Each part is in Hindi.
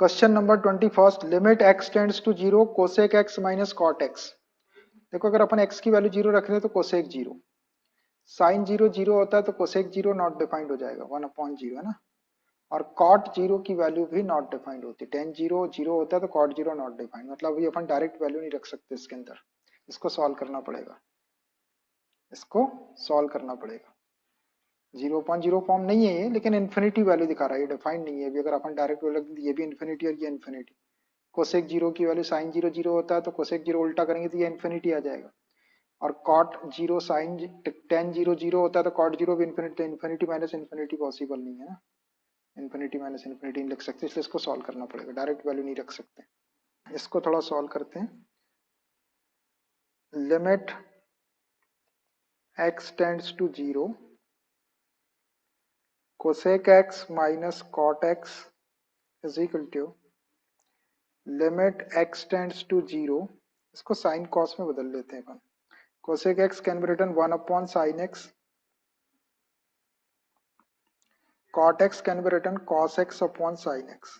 Question number 21, limit x tends to 0 cosec x minus cot x। देखो अगर अपन x की वैल्यू 0 रख रहे हैं तो कोसेक 0, साइन 0 0 होता है तो कोसेक 0 नॉट डिफाइंड हो जाएगा 1/0 है ना। और कॉट 0 की वैल्यू भी नॉट डिफाइंड होती है, टेन 0 0 होता है तो कॉट 0 नॉट डिफाइंड, मतलब अभी अपन डायरेक्ट वैल्यू नहीं रख सकते इसके अंदर, इसको सॉल्व करना पड़ेगा, इसको सॉल्व करना पड़ेगा। 0.0 फॉर्म नहीं है ये, लेकिन इन्फिनिटी वैल्यू दिखा रहा है, ये डिफाइंड नहीं है अभी। अगर अपन डायरेक्ट वैल्यू, ये भी इन्फिनिटी और ये इन्फिनिटी, कोसेक 0 की वैल्यू साइन 0 0 होता है तो कोसेक 0 उल्टा करेंगे तो ये इन्फिनिटी आ जाएगा। और कॉट 0 साइन टेन 0 0 होता है तो कॉट 0 भी इन्फिनिटी, तो इन्फिनिटी माइनस इन्फिनिटी पॉसिबल नहीं है ना, इन्फिनिटी माइनस इन्फिनिटी नहीं लिख सकते, इसलिए इसको सॉल्व करना पड़ेगा, डायरेक्ट वैल्यू नहीं रख सकते। इसको थोड़ा सॉल्व करते हैं। Limit x tends to 0 cosec x minus cot x is equal to limit x tends to 0, इसको साइन कॉस में बदल लेते हैं अपन। Cosec x can be written 1/sin x, cot x can be written cos x upon sin x,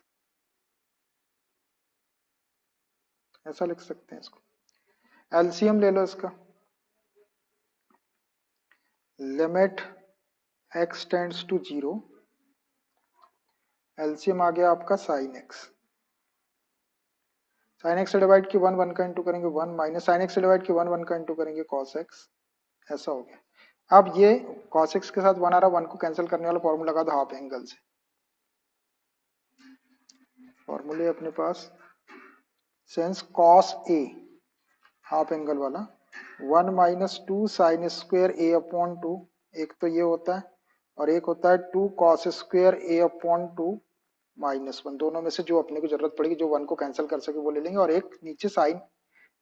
ऐसा लिख सकते हैं इसको। एलसीएम ले लो इसका, limit x tends to 0, LCM आ गया आपका sin x, साइन एक्स से डिवाइड की 1 1 का इंटू करेंगे 1, माइनस साइन एक्स से डिवाइड की 1 1 का इंटू करेंगे cos x, ऐसा हो गया। अब ये cos x के साथ 1 आ रहा, 1 को कैंसिल करने वाला फॉर्मूला लगा दो हाफ एंगल से, फॉर्मूले अपने पास since cos a half angle वाला 1 minus 2 sine square a upon 2, एक तो ये होता है और एक होता है 2 cos स्क्वायर a अपॉन 2 -1, दोनों में से जो अपने को जरूरत पड़ेगी, जो 1 को कैंसिल कर सके वो ले लेंगे, और एक नीचे साइन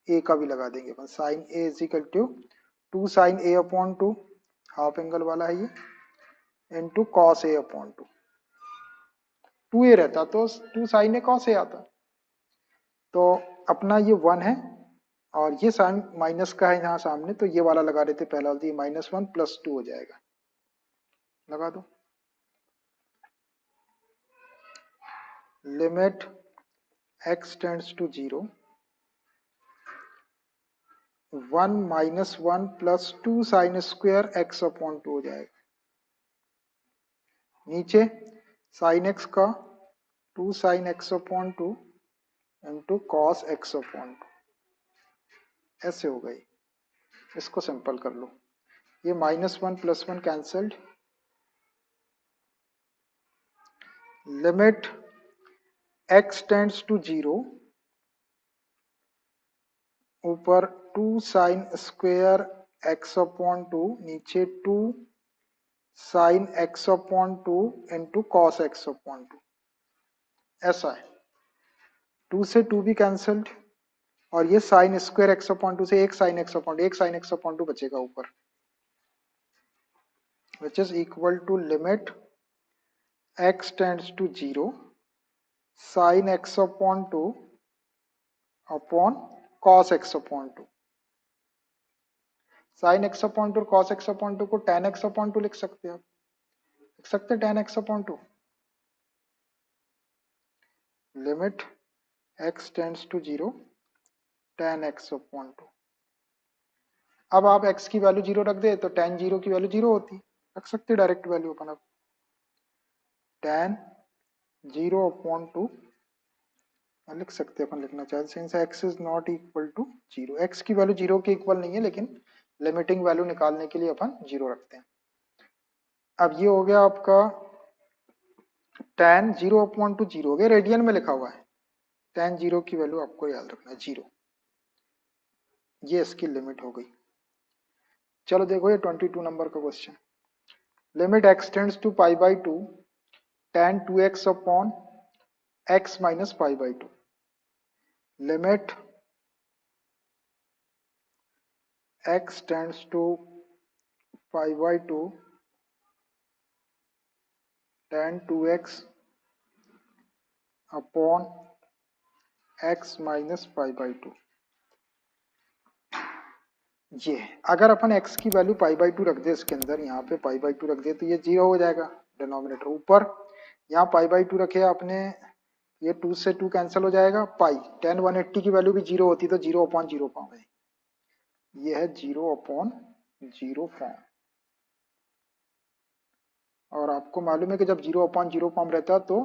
ए का भी लगा देंगे अपन, sine A is equal to 2 sine A upon 2 half angle वाला है ये, into cos A upon 2, 2 A रहता तो 2 साइन ए कॉस ए आता, तो अपना ये 1 है और ये साइन माइनस का है यहाँ सामने, तो ये वाला लगा देते पहला, ये -1 + 2 हो जाएगा, लगा दो। Limit x tends to 0 1 - 1 + 2 sine square x upon 2 हो जाएगा, नीचे साइन x का 2 sine x upon 2 into cos x upon 2, ऐसे हो गई। इसको सिंपल कर लो, ये -1 + 1 cancelled, limit x tends to 0, ऊपर 2 साइन स्क्वायर x अपॉन 2, नीचे 2 sine x upon 2 into cos x upon 2, ऐसा है। 2 से 2 भी कैंसल्ड, और ये साइन स्क्वायर x अपॉन 2 से एक साइन x अपॉन 2 बचेगा ऊपर, which is equal to limit x tends to 0 sine x upon 2 upon cos x upon 2, sine x upon 2 और cos x अपॉन 2 को tan x अपॉन 2 लिख सकते हैं आप, लिख सकते हैं tan x upon 2, limit x tends to 0 tan x upon 2। अब आप x की वैल्यू 0 रख दे तो tan 0 की वैल्यू 0 होती, रख सकते डायरेक्ट वैल्यू अपन, अब tan 0 अपॉन 2 लिख सकते हैं अपन, लिखना चाहे since x is not equal to 0, x की वैल्यू 0 के इक्वल नहीं है, लेकिन लिमिटिंग वैल्यू निकालने के लिए अपन 0 रखते हैं। अब ये हो गया आपका tan 0 अपॉन 2 0 हो गया, रेडियन में लिखा हुआ है, tan 0 की वैल्यू आपको याद रखना है 0, ये इसकी लिमिट हो गई। चलो देखो ये 22 नंबर का question, limit x tends to π/2 tan 2x upon x minus π/2, limit x tends to π/2 tan 2x upon x minus π/2, ये अगर अपन x की वैल्यू π/2 रख दे इसके अंदर, यहाँ पे π/2 रख दे तो ये 0 हो जाएगा डिनोमिनेटर, ऊपर यहाँ π/2 रखे आपने ये 2 से 2 कैंसिल हो जाएगा, पाई tan 180 की वैल्यू भी 0 होती तो 0/0 फॉर्म है, ये है 0/0 फॉर्म। और आपको मालूम है कि जब 0/0 फॉर्म रहता है तो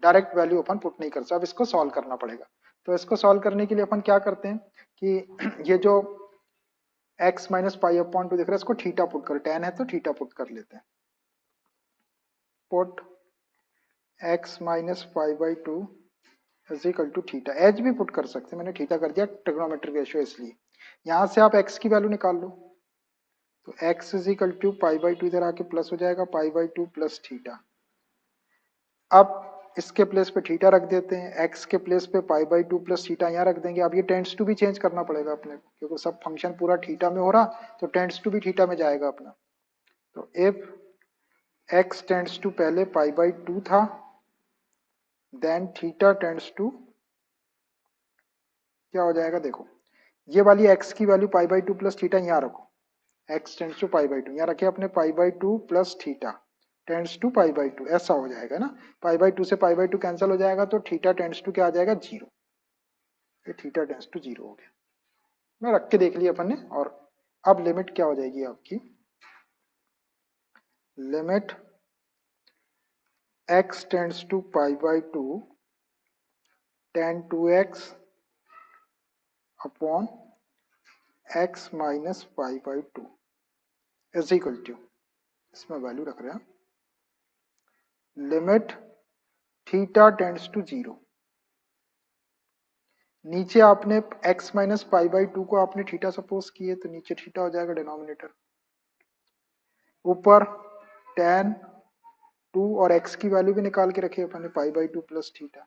डायरेक्ट वैल्यू अपन पुट नहीं कर सकते, अब इसको सॉल्व करना पड़ेगा। तो इसको सॉल्व करने के लिए अपन क्या करते हैं कि ये जो x माइनस पाई अपॉन 2 दिख रहा है इसको थीटा पुट कर, tan है तो थीटा पुट कर लेते हैं, put x minus pi by 2 is equal to theta, h भी पुट कर सकते हैं, मैंने थीटा कर दिया ट्रिग्नोमेट्रिक रेशियो इसलिए। यहां से आप x की वैल्यू निकाल लो, तो x is equal to pi by 2 इधर आके प्लस हो जाएगा, पाई बाई 2 प्लस थीटा। अब इसके प्लेस पे थीटा रख देते हैं, x के प्लेस पे पाई बाई 2 प्लस थीटा यहाँ रख देंगे। अब ये टेंड्स टू भी चेंज करना पड़ेगा अपने को, क्योंकि सब फंक्शन पूरा थीटा में हो रहा तो टेंड्स टू भी थीटा में जाएगा अपना। तो इफ x टेंड्स टू, पहले पाई बाई 2 था, देन थीटा टेंड्स टू क्या हो जाएगा, देखो ये वाली x की value pi by 2 plus theta यहाँ रखो, x tends to pi by 2 यहाँ रखे अपने, pi by 2 plus theta tends to pi by 2, ऐसा हो जाएगा ना। पाई बाई 2 से पाई बाई 2 कैंसिल हो जाएगा तो थीटा टेंड्स टू क्या आ जाएगा, 0। ये थीटा टेंड्स टू 0 हो गया, मैं रख के देख लिया अपन ने। और अब लिमिट क्या हो जाएगी आपकी, limit x tends to pi by 2 tan 2x upon x minus pi by 2 is equal to, इसमें वैल्यू रख रहे हैं, लिमिट थीटा टेंड्स टू 0। नीचे आपने x माइनस पाई बाई 2 को आपने थीटा सपोज किए तो नीचे थीटा हो जाएगा डिनोमिनेटर, ऊपर tan 2 और x की वैल्यू भी निकाल के रखी है अपने, pi by 2 plus theta,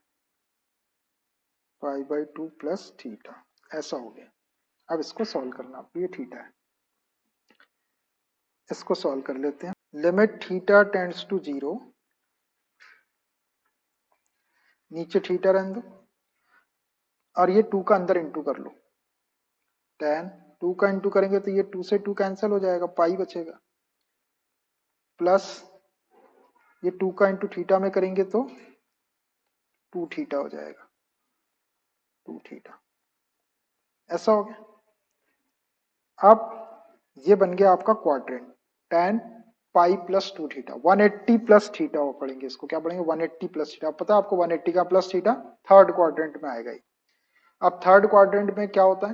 pi by 2 plus theta, ऐसा हो गया। अब इसको सॉल्व करना, ये थीटा है, इसको सॉल्व कर लेते हैं। लिमिट थीटा टेंड्स टू 0, नीचे थीटा रहने दो और ये 2 का अंदर इंटू कर लो, tan 2 का इंटू करेंगे तो ये 2 से 2 कैंसिल हो जाएगा, पाई बचेगा, प्लस ये 2 का इंटू थीटा में करेंगे तो 2 थीटा हो जाएगा, 2 थीटा, ऐसा हो गया। अब ये बन गया आपका quadrant, tan pi plus 2 theta, 180 plus theta वो पढ़ेंगे, इसको क्या पढ़ेंगे, 180 प्लस थीटा। पता है आपको 180 का प्लस थीटा थर्ड क्वाड्रेंट में आएगा ही। अब थर्ड क्वाड्रेंट में क्या होता है,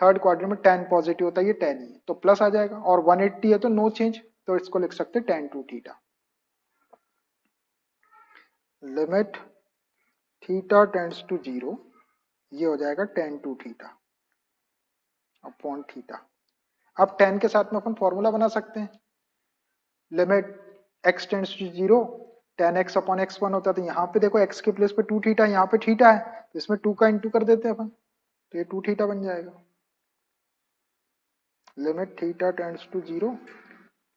थर्ड क्वाड्रेंट में tan पॉजिटिव होता है, ये tan ही है तो प्लस आ जाएगा, और 180 है तो नो चेंज, तो इसको लिख सकते हैं tan 2 theta. Limit theta tends to 0, ये हो जाएगा tan 2 थीटा अपॉन थीटा। अब tan के साथ में अपन फॉर्मूला बना सकते हैं, limit x tends to 0 tan x upon x1 होता है, तो यहाँ पे देखो x के प्लेस पे 2 थीटा, यहाँ पे थीटा है तो इसमें 2 का इंटू कर देते हैं अपन, तो ये 2 थीटा बन जाएगा। लिमिट थीटा टेंड्स टू 0,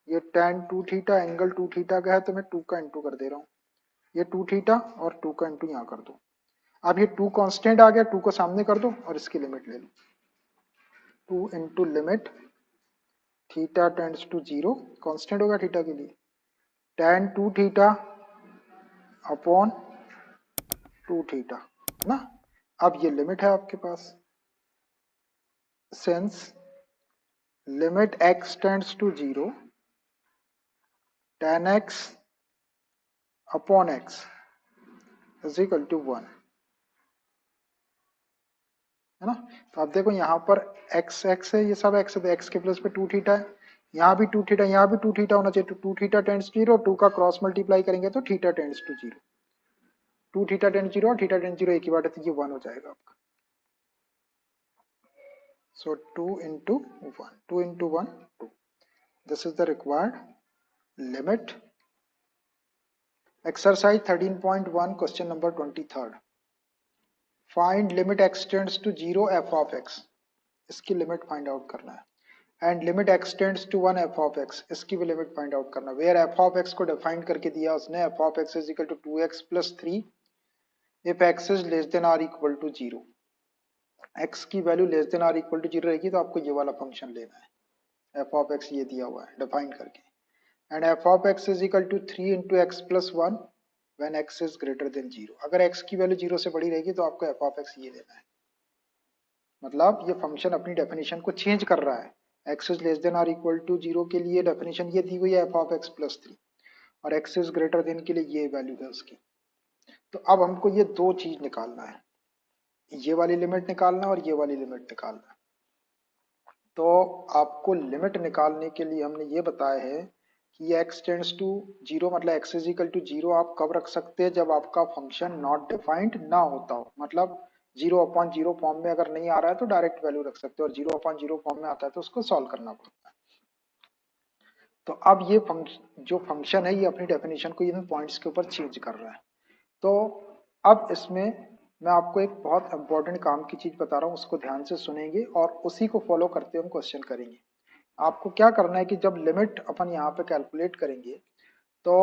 ये tan 2 थीटा एंगल 2 थीटा का है तो मैं 2 का इंटू कर दे रहा हूँ, ये 2 थीटा और 2 का इंटू यहाँ कर दो। अब ये 2 कांस्टेंट आ गया, 2 को सामने कर दो और इसकी लिमिट ले लो, 2 into limit theta tends to 0, constant होगा थीटा के लिए, tan 2 थीटा अपॉन 2 थीटा ना। अब ये लिमिट है आपके पास, since limit x tends to 0 tan x upon x is equal to 1, है ना। तो आप देखो यहाँ पर x x है, ये सब x है, तो x के प्लेस पे 2 थीटा है, यहाँ भी 2 थीटा, यहाँ भी 2 थीटा होना चाहिए, तो 2 थीटा टेंड्स टू 0, 2 का क्रॉस मल्टीप्लाई करेंगे तो theta tends to 0, 2 theta tends 0 और थीटा टेंड्स 0 एक ही बात है, तो ये 1 हो जाएगा आपका। So 2 into 1, 2 into 1, 2. This is the required limit. Exercise 13.1, question number 23rd. Find limit x tends to 0 f of x. इसकी लिमिट फाइंड आउट करना है। And limit x tends to 1 f of x, इसकी भी लिमिट फाइंड आउट करना है। वेयर f of x को डिफाइन करके दिया उसने, f of x is equal to 2x plus 3 if x is less than or equal to 0। x की value less than or equal to 0 रहेगी तो आपको ये वाला फंक्शन लेना है, f of x ये दिया हुआ है डिफाइन करके, and f of x is equal to 3 into x plus 1 when x is greater than zero. अगर एक्स की वैल्यू जीरो से बड़ी रहेगी तो आपको एफ ऑफ एक्स ये देना है। मतलब ये फंक्शन अपनी डेफिनेशन को चेंज कर रहा है। X is less than or equal to zero के लिए डेफिनेशन ये दी हुई है f of x plus three, और एक्स इज ग्रेटर देन के लिए ये वैल्यू है उसकी। तो अब हमको ये दो चीज निकालना है, ये वाली लिमिट निकालना और ये वाली लिमिट निकालना। तो आपको लिमिट निकालने के लिए हमने ये बताया है कि ये x टेंड्स टू जीरो, मतलब x is equal to zero आप कब रख सकते हैं, जब आपका फंक्शन नॉट डिफाइंड ना होता हो। मतलब जीरो अपॉन जीरो फॉर्म में अगर नहीं आ रहा है तो डायरेक्ट वैल्यू रख सकते हो, और जीरो अपॉन जीरो फॉर्म में आता है तो उसको सॉल्व करना पड़ता है। तो अब ये जो फंक्शन है ये अपनी डेफिनेशन को इन पॉइंट्स के ऊपर चेंज कर रहा है। तो अब इसमें मैं आपको एक बहुत इंपॉर्टेंट काम की चीज बता रहा हूँ, उसको ध्यान से सुनेंगे और उसी को फॉलो करते हुए हम क्वेश्चन करेंगे। आपको क्या करना है कि जब लिमिट अपन यहाँ पे कैलकुलेट करेंगे तो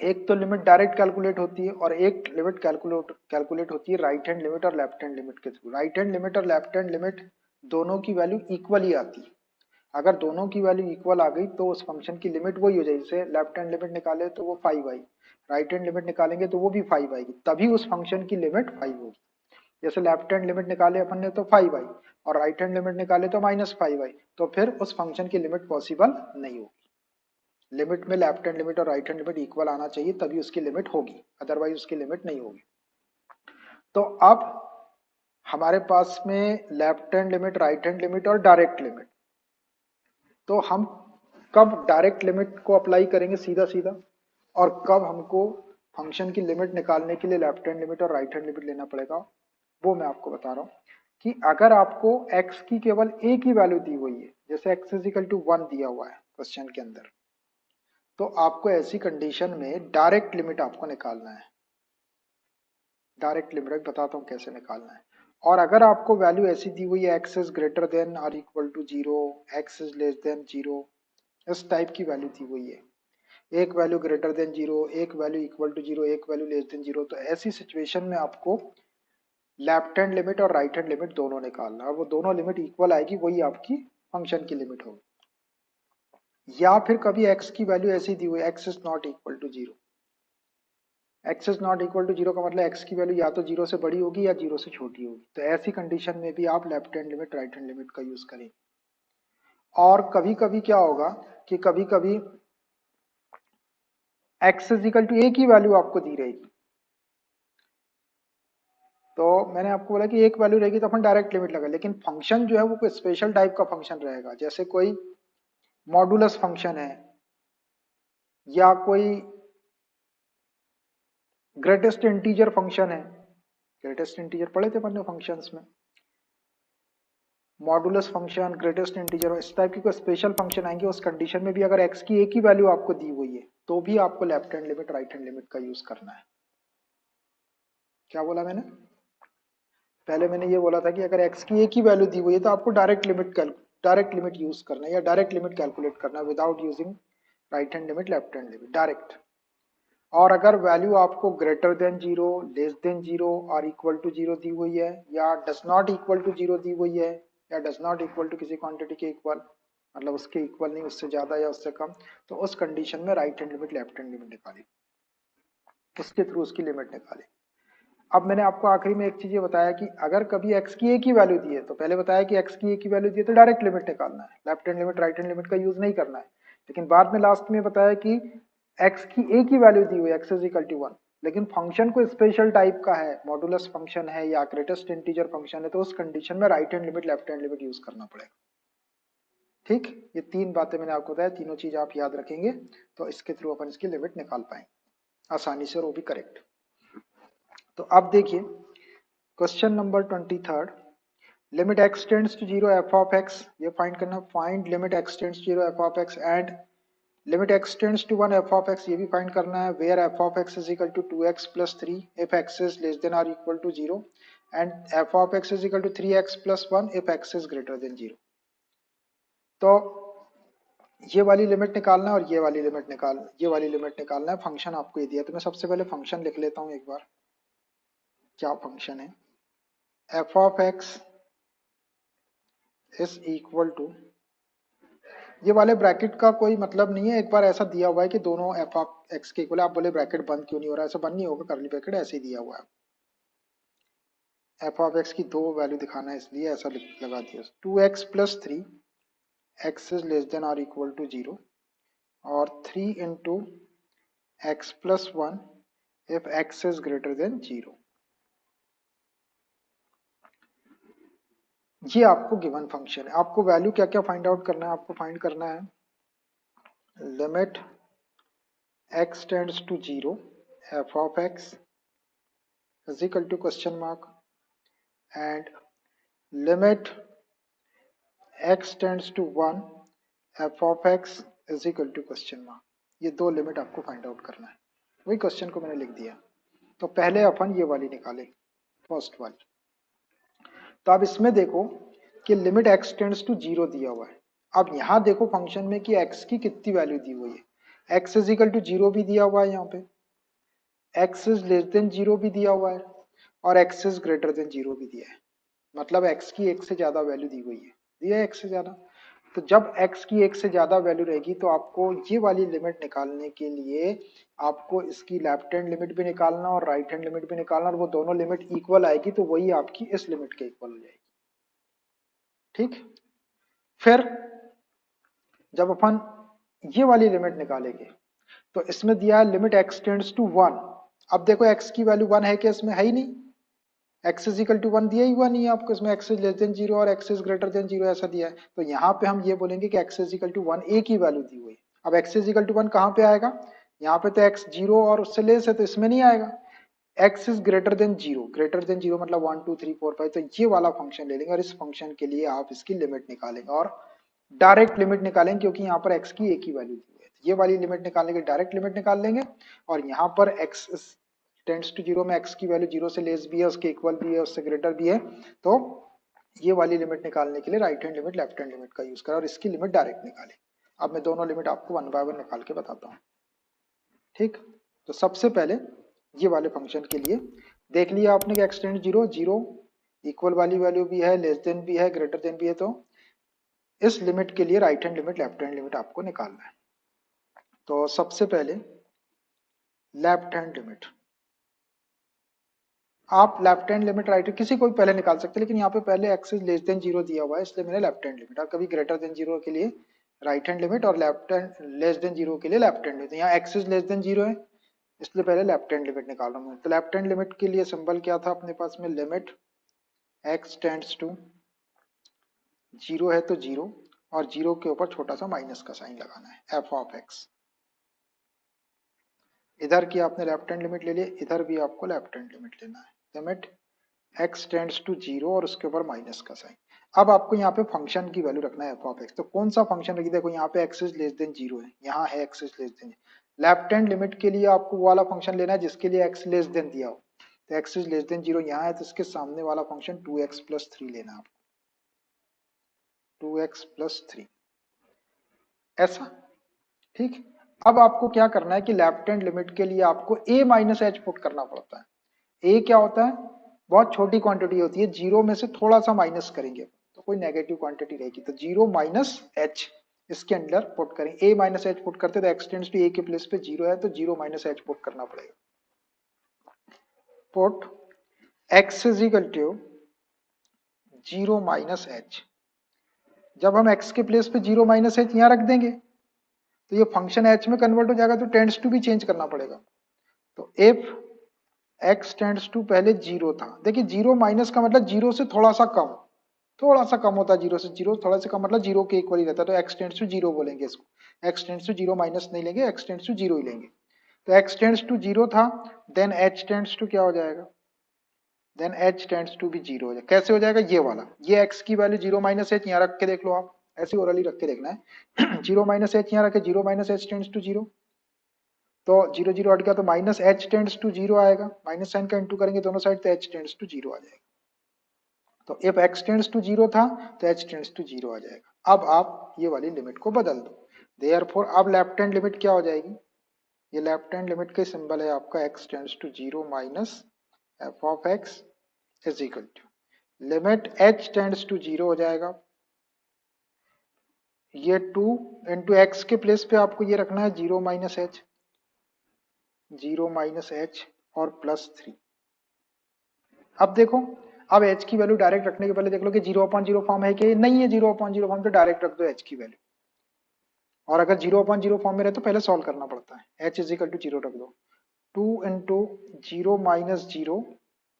एक तो लिमिट डायरेक्ट कैलकुलेट होती है और एक लिमिट कैलकुलेट होती है राइट हैंड लिमिट और लेफ्ट हैंड लिमिट के थ्रू। राइट हैंड लिमिट और लेफ्ट हैंड लिमिट दोनों की वैल्यू इक्वल ही आती है। अगर दोनों की वैल्यू इक्वल आ गई तो उस फंक्शन की लिमिट वही हो जाएगी। जैसे लेफ्ट हैंड लिमिट निकाले तो वो 5 आई, राइट हैंड लिमिट निकालेंगे तो वो भी 5 आएगी, तभी उस फंक्शन की लिमिट 5 होगी। जैसे लेफ्ट हैंड लिमिट निकाले अपन ने तो 5 आई, और राइट हैंड लिमिट निकाले तो -5 आई, तो फिर उस फंक्शन की लिमिट पॉसिबल नहीं होगी। लिमिट में लेफ्ट हैंड लिमिट और राइट हैंड लिमिट इक्वल आना चाहिए तभी उसकी लिमिट होगी, अदरवाइज उसकी लिमिट नहीं होगी। तो अब हमारे पास में left hand limit, right hand limit और डायरेक्ट लिमिट, तो हम कब डायरेक्ट लिमिट को अप्लाई करेंगे सीधा सीधा, और कब हमको फंक्शन की लिमिट निकालने के लिए लेफ्ट हैंड लिमिट और राइट हैंड लिमिट लेना पड़ेगा, वो मैं आपको बता रहा हूँ। कि अगर आपको x की केवल एक ही वैल्यू दी हुई है, जैसे x इज इक्वल टू 1 दिया हुआ है क्वेश्चन के अंदर, तो आपको ऐसी कंडीशन में डायरेक्ट लिमिट आपको निकालना है। डायरेक्ट लिमिट बताता हूँ कैसे निकालना है। और अगर आपको वैल्यू ऐसी दी हुई है x is greater than or equal to zero, x is less than zero, इस टाइप की वैल्यू दी हुई है, एक वैल्यू ग्रेटर देन जीरो, एक वैल्यू इक्वल टू जीरो, एक वैल्यू लेस देन जीरो, तो ऐसी सिचुएशन में आपको लेफ्ट हैंड लिमिट और राइट हैंड लिमिट दोनों निकालना है, और वो दोनों लिमिट इक्वल आएगी, वही आपकी फंक्शन की लिमिट होगी। या फिर कभी x की वैल्यू ऐसी दी हुई है x is not equal to zero, x is not equal to zero का मतलब x की वैल्यू या तो जीरो से बड़ी होगी या जीरो से छोटी होगी, तो ऐसी कंडीशन में भी आप left hand limit right hand limit का यूज करें। और कभी कभी क्या होगा कि कभी कभी x इज इक्वल टू एक ही वैल्यू आपको दी रहेगी, तो मैंने आपको बोला कि एक वैल्यू रहेगी तो अपन डायरेक्ट लिमिट लगा, लेकिन फंक्शन जो है वो कोई स्पेशल टाइप का फंक्शन रहेगा, जैसे कोई मॉडुलस फंक्शन है या कोई ग्रेटेस्ट इंटीजर फंक्शन है। ग्रेटेस्ट इंटीजर पढ़े थे अपन ने फंक्शंस में, मॉडुलस फंक्शन, ग्रेटेस्ट इंटीजर, इस टाइप की कोई स्पेशल फंक्शन आएंगे, उस कंडीशन में भी अगर x की एक ही वैल्यू आपको दी हुई है तो भी आपको left hand limit right hand limit का यूज करना है। क्या बोला मैंने? पहले मैंने ये बोला था कि अगर x की एक ही वैल्यू दी हुई है तो आपको डायरेक्ट लिमिट यूज करना है या डायरेक्ट लिमिट कैलकुलेट करना है without using right hand limit left hand limit, direct. और अगर वैल्यू आपको greater than zero, less than zero और इक्वल टू जीरो दी हुई है, या does not equal to zero दी हुई है, या डज नॉट इक्वल टू किसी क्वांटिटी के इक्वल, मतलब उसके इक्वल नहीं, उससे ज्यादा या उससे कम, तो उस कंडीशन में right hand limit left hand limit निकाली, उसके थ्रू उसकी लिमिट निकाली। अब मैंने आपको आखिरी में एक चीज ये बताया कि अगर कभी x की एक ही वैल्यू दी है, तो पहले बताया कि x की एक ही वैल्यू दी है तो डायरेक्ट लिमिट निकालना है, left hand limit right hand limit का यूज नहीं करना है। लेकिन बाद में लास्ट में बताया कि x की एक ही वैल्यू दी हुई है, x इज इक्वल टू 1, लेकिन फंक्शन को स्पेशल टाइप का है, मॉडुलस फंक्शन है या ग्रेटेस्ट इंटीजर फंक्शन है, तो उस कंडीशन में right hand limit left hand limit use करना पड़ेगा। ठीक, ये तीन बातें मैंने आपको बताया, तीनों चीज आप याद रखेंगे तो इसके थ्रू अपन इसकी लिमिट निकाल पाएंगे आसानी से, और वो भी करेक्ट। तो अब देखिए question number 23, limit x tends to zero f of x, ये फाइंड करना। Find limit x tends to zero f of x and limit x tends to 1 f of x, ये भी फाइंड करना है। Where f of x is equal to 2x plus 3 if x is less than or equal to 0 and f of x is equal to 3x plus 1 if x is greater then 0। तो ये वाली लिमिट निकालना है और ये वाली लिमिट निकालना है। फंक्शन आपको ये दिया, तो मैं सबसे पहले फंक्शन लिख लेता हूँ एक बार। क्या फंक्शन है? F of x is equal to ये वाले ब्रैकेट का कोई मतलब नहीं है, एक बार ऐसा दिया हुआ है कि दोनों एफ ऑफ एक्स के इक्वल, आप बोले ब्रैकेट बंद क्यों नहीं हो रहा है, ऐसा बंद नहीं होगा, करली ब्रैकेट ऐसे ही दिया हुआ है। एफ ऑफ एक्स की दो वैल्यू दिखाना है इसलिए ऐसा लगा दिया। 2x+3 x is less than और इक्वल टू 0 और 3 × x+1 if x is greater then 0। ये आपको गिवन फंक्शन है। आपको वैल्यू क्या क्या फाइंड आउट करना है, आपको फाइंड करना है limit x tends to 0 f of x is equal to question mark and limit x tends to 1 f of x is equal to question mark। ये दो लिमिट आपको फाइंड आउट करना है, वही क्वेश्चन को मैंने लिख दिया। तो पहले अपन ये वाली निकालें, फर्स्ट वाली। तो आप इसमें देखो कि लिमिट x टेंड्स टू 0 दिया हुआ है। अब यहाँ देखो फंक्शन में कि x की कितनी वैल्यू दी हुई है, x इज इक्वल टू 0 भी दिया हुआ है, यहाँ पे x इज लेस देन 0 भी दिया हुआ है और x इज ग्रेटर देन 0 भी दिया है। मतलब x की एक से ज्यादा वैल्यू दी हुई है, दिया है x से ज्यादा। तो जब x की एक से ज्यादा वैल्यू रहेगी तो आपको ये वाली लिमिट निकालने के लिए आपको इसकी लेफ्ट हैंड लिमिट भी निकालना और राइट हैंड लिमिट भी निकालना, और वो दोनों लिमिट इक्वल आएगी तो वही आपकी इस लिमिट के इक्वल हो जाएगी। ठीक, फिर जब अपन ये वाली लिमिट निकालेंगे तो इसमें दिया है लिमिट x टेंड्स टू 1। अब देखो x की वैल्यू 1 है कि इसमें है ही नहीं, x इज इक्वल टू 1 दिया ही हुआ नहीं है आपको, इसमें x इज लेस देन 0 और x इज ग्रेटर देन 0 ऐसा दिया है। तो यहाँ पे हम ये बोलेंगे कि x इज इक्वल टू 1 एक ही वैल्यू दी हुई है। अब x इज इक्वल टू 1 कहाँ पे आएगा, यहाँ पे तो x 0 और उससे लेस है तो इसमें नहीं आएगा। x is greater then 0, greater than 0 मतलब 1 2 3 4 5, तो ये वाला फंक्शन ले लेंगे और इस फंक्शन के लिए आप इसकी लिमिट निकालेंगे और डायरेक्ट लिमिट निकालेंगे क्योंकि यहाँ पर x की एक ही वैल्यू दी है। ये वाली लिमिट निकालने के डायरेक्ट लिमिट निकाल लेंगे और यहाँ पर x टेंड्स टू 0 में x की वैल्यू 0 से लेस भी है, उसके इक्वल भी है, उससे ग्रेटर भी है। तो ये वाली लिमिट निकालने के लिए right hand limit left hand limit का यूज करें और इसकी लिमिट डायरेक्ट निकालें। अब मैं दोनों लिमिट आपको वन बाय वन निकाल के बताता हूँ। ठीक, तो सबसे पहले ये वाले फंक्शन के लिए देख लिया आपने कि x टेंड 0 0 इक्वल वाली वैल्यू भी है, लेस देन भी है, ग्रेटर देन भी है। तो इस लिमिट के लिए right hand limit left hand limit आपको निकालना है। तो सबसे पहले लेफ्ट हैंड लिमिट, आप लेफ्ट हैंड लिमिट राइट किसी को भी पहले निकाल सकते हैं, लेकिन यहाँ पे पहले x इज लेस देन 0 दिया हुआ है इसलिए मैंने लेफ्ट हैंड लिमिट, और कभी ग्रेटर देन 0 के लिए राइट हैंड लिमिट और लेफ्ट हैंड लेस देन 0 के लिए लेफ्ट हैंड लिमिट। यहाँ x इज लेस देन 0 है इसलिए पहले लेफ्ट हैंड लिमिट निकाल रहा हूँ। तो लेफ्ट हैंड लिमिट के लिए सिंबल क्या था अपने पास में, लिमिट x टेंड्स टू 0 है तो 0 और 0 के ऊपर छोटा सा माइनस का साइन लगाना है, f ऑफ x। इधर की आपने लेफ्ट हैंड लिमिट ले लिया, इधर भी आपको लेफ्ट हैंड लिमिट लेना है, लिमिट x टेंड्स टू 0 और उसके ऊपर माइनस का साइन। अब आपको यहाँ पे फंक्शन की वैल्यू रखना है f ऑफ x। तो कौन सा फंक्शन रखिए, देखो यहाँ पे x इज लेस देन 0 है, यहाँ है x is less then. Left hand limit के लिए आपको वो वाला फंक्शन लेना है जिसके लिए x लेस देन दिया हो। तो x इज लेस देन 0 यहाँ है तो इसके सामने वाला फंक्शन 2x+3 लेना है आपको, 2x+3 ऐसा। ठीक, अब आपको क्या करना है कि लेफ्ट हैंड लिमिट के लिए आपको a माइनस एच पुट करना पड़ता है। a क्या होता है, बहुत छोटी क्वांटिटी होती है, 0 में से थोड़ा सा माइनस करेंगे तो कोई नेगेटिव क्वांटिटी रहेगी, तो 0 माइनस एच इसके अंदर पुट करें। a माइनस एच पुट करते तो x टेंड्स टू a के प्लेस पे 0 है तो 0 माइनस एच पुट करना पड़ेगा। Put x is equal to 0 minus h. जब हम x के प्लेस पे 0 माइनस एच यहाँ रख देंगे तो ये फंक्शन h में कन्वर्ट हो जाएगा, तो टेंड्स टू भी चेंज करना पड़ेगा। तो इफ x टेंड्स टू पहले 0 था, देखिए 0 माइनस का मतलब 0 से थोड़ा सा कम, थोड़ा सा कम होता है 0 से, 0 थोड़ा सा कम मतलब 0 के इक्वल ही रहता है, तो x टेंड्स टू 0 बोलेंगे इसको। x टेंड्स टू 0 माइनस नहीं लेंगे, x टेंड्स टू 0 ही लेंगे। तो x टेंड्स टू 0 था, देन h टेंड्स टू क्या हो जाएगा, देन h टेंड्स टू भी 0 हो जाएगा। कैसे हो जाएगा, ये वाला, ये x की वैल्यू 0 माइनस एच यहाँ रख के देख लो आप, ऐसे ओरली रख के देखना है। 0 माइनस एच यहाँ रखे, 0 माइनस एच टेंड्स टू 0, तो 0 0 हट गया तो माइनस एच टेंड्स टू 0 आएगा, माइनस साइन का इंटू करेंगे दोनों साइड तो h टेंड्स टू 0 आ जाएगा। तो इफ x टेंड्स टू 0 था तो h टेंड्स टू 0 आ जाएगा। अब आप ये वाली लिमिट को बदल दो, देयरफॉर अब लेफ्ट हैंड लिमिट क्या हो जाएगी, ये लेफ्ट हैंड लिमिट का सिंबल है आपका x tends to 0 minus f of x is equal to limit h tends to 0 हो जाएगा, ये 2 इंटू एक्स के प्लेस पे आपको ये रखना है 0 माइनस एच, 0 माइनस एच और प्लस 3। अब देखो, अब एच की वैल्यू डायरेक्ट रखने के पहले देख लो कि 0/0 फॉर्म है कि नहीं है। 0/0 फॉर्म तो डायरेक्ट रख दो एच की वैल्यू, और अगर 0/0 फॉर्म में रहे तो पहले सॉल्व करना पड़ता है। एच इज इक्वल टू 0 रख दो, 2 इंटू 0 माइनस 0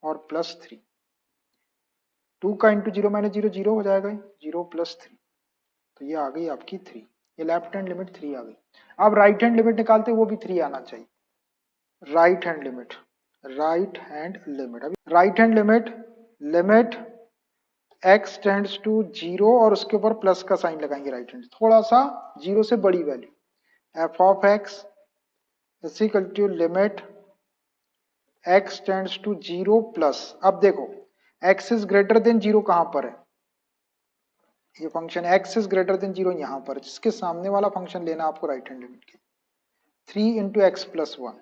और प्लस 3। 2 का इंटू 0 माइनस 0 0 हो जाएगा, 0 प्लस 3, तो ये आ गई आपकी 3। ये लेफ्ट हैंड लिमिट 3 आ गई। अब राइट हैंड लिमिट निकालते वो भी 3 आना चाहिए। Right hand limit, right hand limit, अभी right hand limit, limit x tends to 0 और उसके ऊपर प्लस का साइन लगाएंगे राइट हैंड, थोड़ा सा 0 से बड़ी value. f of x is equal to limit x tends to 0 plus. अब देखो x इज ग्रेटर देन 0 कहां पर है, ये function x is greater then 0 यहां पर, जिसके सामने वाला फंक्शन लेना आपको राइट हैंड लिमिट की। 3 इंटू एक्स प्लस 1,